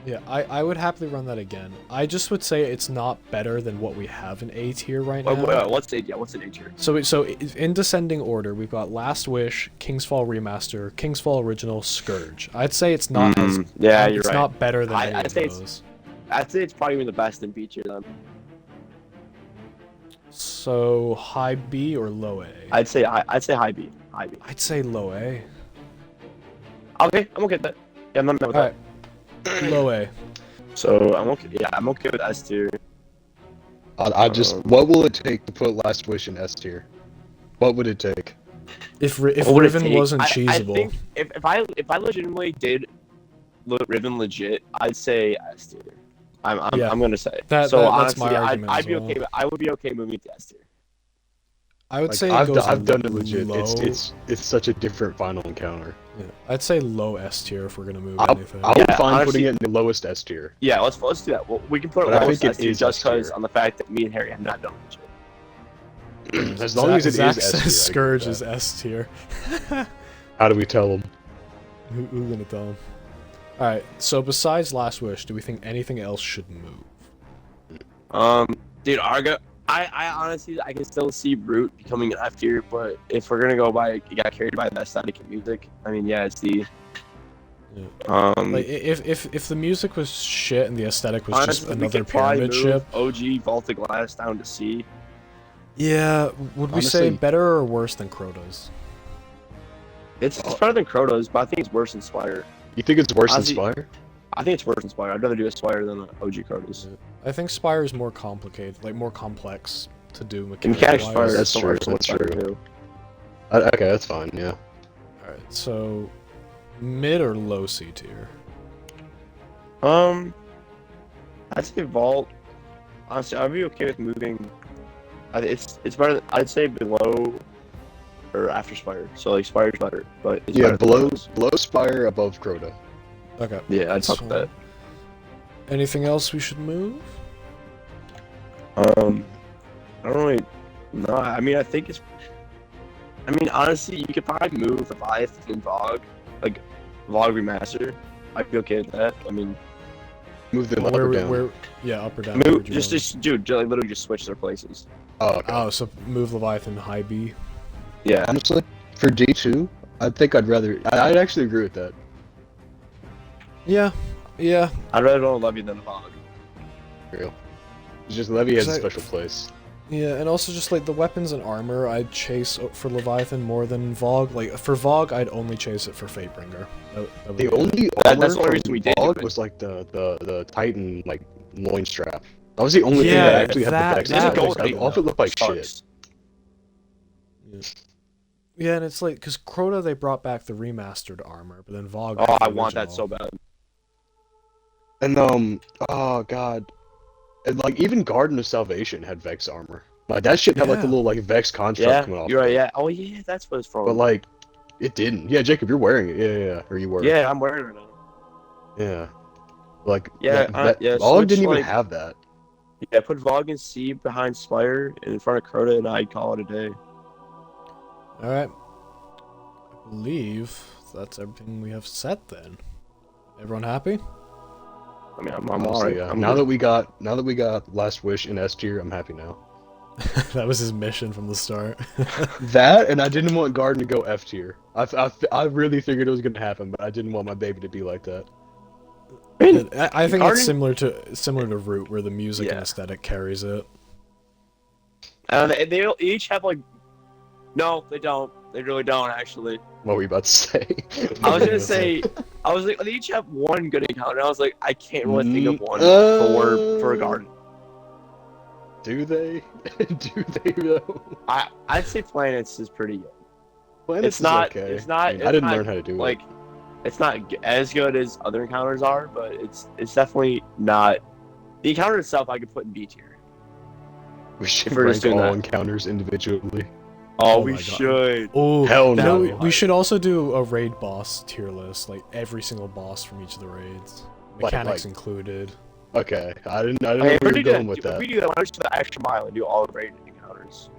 [SPEAKER 1] Yeah, I would happily run that again. I just would say it's not better than what we have in A tier right now.
[SPEAKER 3] What's it? Yeah, what's an A tier?
[SPEAKER 1] So in descending order, we've got Last Wish, King's Fall Remaster, King's Fall Original, Scourge. I'd say it's not as
[SPEAKER 3] Yeah, you're
[SPEAKER 1] it's
[SPEAKER 3] right.
[SPEAKER 1] not better than any
[SPEAKER 3] I'd
[SPEAKER 1] of
[SPEAKER 3] say
[SPEAKER 1] those.
[SPEAKER 3] I'd say it's probably even the best in B tier then.
[SPEAKER 1] So high B or low A?
[SPEAKER 3] I'd say high B. High B.
[SPEAKER 1] I'd say low A.
[SPEAKER 3] Okay, I'm okay with that. Yeah, I'm not mad with
[SPEAKER 1] All
[SPEAKER 3] that.
[SPEAKER 1] right, low A.
[SPEAKER 3] So I'm okay. Yeah, I'm okay with S tier.
[SPEAKER 2] I just. What will it take to put Last Wish in S tier? What would it take?
[SPEAKER 1] If
[SPEAKER 3] What would it
[SPEAKER 1] Riven
[SPEAKER 3] take?
[SPEAKER 1] wasn't
[SPEAKER 3] I
[SPEAKER 1] cheesable,
[SPEAKER 3] think if I legitimately did Riven legit, I'd say S tier. I'm gonna say.
[SPEAKER 1] That's
[SPEAKER 3] honestly,
[SPEAKER 1] my argument
[SPEAKER 3] I'd
[SPEAKER 1] as
[SPEAKER 3] be
[SPEAKER 1] well.
[SPEAKER 3] okay. I would be okay moving to S tier.
[SPEAKER 1] I would
[SPEAKER 2] Like,
[SPEAKER 1] say
[SPEAKER 2] I've,
[SPEAKER 1] it goes
[SPEAKER 2] I've done it legit.
[SPEAKER 1] low.
[SPEAKER 2] It's such a different final encounter.
[SPEAKER 1] Yeah, I'd say low S tier if we're gonna move
[SPEAKER 2] I'll
[SPEAKER 1] anything.
[SPEAKER 2] be
[SPEAKER 3] Yeah,
[SPEAKER 2] fine
[SPEAKER 3] honestly-
[SPEAKER 2] putting it in the lowest S tier.
[SPEAKER 3] Yeah, let's do that. Well, we can put it
[SPEAKER 2] But I
[SPEAKER 3] lowest
[SPEAKER 2] think it
[SPEAKER 3] S tier
[SPEAKER 2] is
[SPEAKER 3] just
[SPEAKER 2] S tier.
[SPEAKER 3] because on the fact that me and Harry have not done legit.
[SPEAKER 2] As long as it is
[SPEAKER 1] Zach
[SPEAKER 2] S tier.
[SPEAKER 1] says
[SPEAKER 2] I agree with
[SPEAKER 1] Scourge
[SPEAKER 2] that.
[SPEAKER 1] is S tier.
[SPEAKER 2] How do we tell them?
[SPEAKER 1] Who's gonna tell him? All right. So besides Last Wish, do we think anything else should move?
[SPEAKER 3] Dude, Argo. I honestly I can still see Root becoming an F tier, but if we're gonna go by it got carried by the aesthetic and music, I mean yeah, it's the
[SPEAKER 1] Like if the music was shit and the aesthetic was just
[SPEAKER 3] honestly, we
[SPEAKER 1] another
[SPEAKER 3] could probably
[SPEAKER 1] pyramid
[SPEAKER 3] move
[SPEAKER 1] ship,
[SPEAKER 3] OG Vaulted Glass down to C.
[SPEAKER 1] yeah, would we say
[SPEAKER 2] Honestly-
[SPEAKER 1] better or worse than Crota's?
[SPEAKER 3] It's better than Crota's, but I think it's worse than Spire.
[SPEAKER 2] You think it's worse
[SPEAKER 3] Honestly-
[SPEAKER 2] than Spire?
[SPEAKER 3] I think it's worse than Spire. I'd rather do a Spire than an OG Crota's.
[SPEAKER 1] I think Spire is more complicated, like more complex to do
[SPEAKER 3] The mechanics Spire
[SPEAKER 1] mechanics-wise.
[SPEAKER 3] is
[SPEAKER 2] That's
[SPEAKER 3] so
[SPEAKER 2] true,
[SPEAKER 3] much
[SPEAKER 2] that's
[SPEAKER 3] better
[SPEAKER 2] true.
[SPEAKER 3] too.
[SPEAKER 2] Okay, that's fine. Yeah.
[SPEAKER 1] All right, so mid or low C tier?
[SPEAKER 3] I'd say Vault. Honestly, I'd be okay with moving. It's better. I'd say below or after Spire. So like Spire's better, but it's
[SPEAKER 2] Yeah,
[SPEAKER 3] better than
[SPEAKER 2] below
[SPEAKER 3] Crota's.
[SPEAKER 2] Spire, above Crota.
[SPEAKER 1] Okay.
[SPEAKER 3] Yeah, I'd talk
[SPEAKER 1] So-
[SPEAKER 3] that.
[SPEAKER 1] Anything else we should move?
[SPEAKER 3] I don't really. No, I mean, I think it's. I mean, honestly, you could probably move Leviathan and Vogue, like Vogue remaster. I'd be okay with that. I mean,
[SPEAKER 2] Move them up or down.
[SPEAKER 1] Yeah, up or down.
[SPEAKER 3] move
[SPEAKER 1] where'd you want?
[SPEAKER 3] dude, like, literally just switch their places.
[SPEAKER 2] Oh, okay.
[SPEAKER 1] Oh, so move Leviathan to high B.
[SPEAKER 3] Yeah,
[SPEAKER 2] Honestly, for D2, I think I'd rather. I'd actually agree with that.
[SPEAKER 1] Yeah, yeah.
[SPEAKER 3] I'd rather go Levy than Vogue.
[SPEAKER 2] Real. It's just Levy has a
[SPEAKER 1] Cause I-
[SPEAKER 2] special place.
[SPEAKER 1] Yeah, and also just like the weapons and armor, I'd chase for Leviathan more than Vogue. Like for Vogue, I'd only chase it for Fatebringer. That would
[SPEAKER 2] The
[SPEAKER 1] be-
[SPEAKER 2] only
[SPEAKER 3] That's
[SPEAKER 2] armor
[SPEAKER 3] the only reason we did do
[SPEAKER 2] Vogue
[SPEAKER 3] it.
[SPEAKER 2] was like the Titan like loin strap. That was the only thing
[SPEAKER 1] Yeah,
[SPEAKER 2] that actually had
[SPEAKER 1] that-
[SPEAKER 2] the Vex.
[SPEAKER 1] that
[SPEAKER 3] Doesn't go
[SPEAKER 1] was
[SPEAKER 3] with
[SPEAKER 1] good.
[SPEAKER 2] All of it looked like shit.
[SPEAKER 3] Sucks.
[SPEAKER 1] Yeah, and it's like because Crota they brought back the remastered armor, but then Vogue.
[SPEAKER 3] Oh,
[SPEAKER 1] had the
[SPEAKER 3] I want that
[SPEAKER 1] original.
[SPEAKER 3] so bad.
[SPEAKER 2] And oh god, and like even Garden of Salvation had Vex armor. Like that shit had like the
[SPEAKER 1] Yeah.
[SPEAKER 2] little like Vex construct
[SPEAKER 3] Yeah,
[SPEAKER 2] coming off.
[SPEAKER 3] you're right. Yeah. Oh yeah, that's what it's from.
[SPEAKER 2] But like, it didn't. Yeah, Jacob, you're wearing it. Yeah. Or you were.
[SPEAKER 3] yeah, I'm wearing it now.
[SPEAKER 2] Yeah. Like
[SPEAKER 3] Yeah, yeah,
[SPEAKER 2] Vogue
[SPEAKER 3] switch,
[SPEAKER 2] didn't even
[SPEAKER 3] like-
[SPEAKER 2] have that.
[SPEAKER 3] Yeah, put Vogue and C behind Spire and in front of Crota, and I'd call it a day.
[SPEAKER 1] All right. I believe that's everything we have set then. Everyone happy?
[SPEAKER 3] I mean, I'm
[SPEAKER 2] Honestly,
[SPEAKER 3] alright.
[SPEAKER 2] yeah.
[SPEAKER 3] I'm
[SPEAKER 2] Now
[SPEAKER 3] good.
[SPEAKER 2] that we got Last Wish in S tier, I'm happy now.
[SPEAKER 1] That was his mission from the start.
[SPEAKER 2] That and I didn't want Garden to go F tier. I really figured it was gonna happen, but I didn't want my baby to be like that.
[SPEAKER 1] I think
[SPEAKER 3] Garden-
[SPEAKER 1] it's similar to Root, where the music and
[SPEAKER 3] Yeah.
[SPEAKER 1] aesthetic carries it.
[SPEAKER 3] They each have like. No, they don't. They really don't, actually.
[SPEAKER 2] What were you about to say?
[SPEAKER 3] I was gonna say, I was like, they each have one good encounter. And I was like, I can't really think of one for a garden.
[SPEAKER 2] Do they? Do they though?
[SPEAKER 3] I'd say planets is pretty good.
[SPEAKER 2] Planets
[SPEAKER 3] It's not.
[SPEAKER 2] is okay.
[SPEAKER 3] It's not.
[SPEAKER 2] I mean,
[SPEAKER 3] It's
[SPEAKER 2] I didn't
[SPEAKER 3] not,
[SPEAKER 2] learn how to do
[SPEAKER 3] like,
[SPEAKER 2] it.
[SPEAKER 3] it's not as good as other encounters are, but it's definitely not. The encounter itself, I could put in B tier.
[SPEAKER 2] We should
[SPEAKER 3] if we're just
[SPEAKER 2] rank
[SPEAKER 3] doing
[SPEAKER 2] all
[SPEAKER 3] that.
[SPEAKER 2] encounters individually.
[SPEAKER 3] Oh,
[SPEAKER 1] Oh
[SPEAKER 3] we
[SPEAKER 1] my God.
[SPEAKER 3] should.
[SPEAKER 1] Oh,
[SPEAKER 2] Hell
[SPEAKER 1] no!
[SPEAKER 2] no.
[SPEAKER 1] We should also do a raid boss tier list, like every single boss from each of the raids, mechanics
[SPEAKER 2] like-
[SPEAKER 1] included.
[SPEAKER 2] Okay, I didn't know
[SPEAKER 3] Okay,
[SPEAKER 2] where
[SPEAKER 3] if
[SPEAKER 2] you
[SPEAKER 3] we
[SPEAKER 2] were
[SPEAKER 3] do
[SPEAKER 2] going
[SPEAKER 3] that,
[SPEAKER 2] with
[SPEAKER 3] if
[SPEAKER 2] that.
[SPEAKER 3] we do that, why don't we just do the extra mile and do all the raid encounters?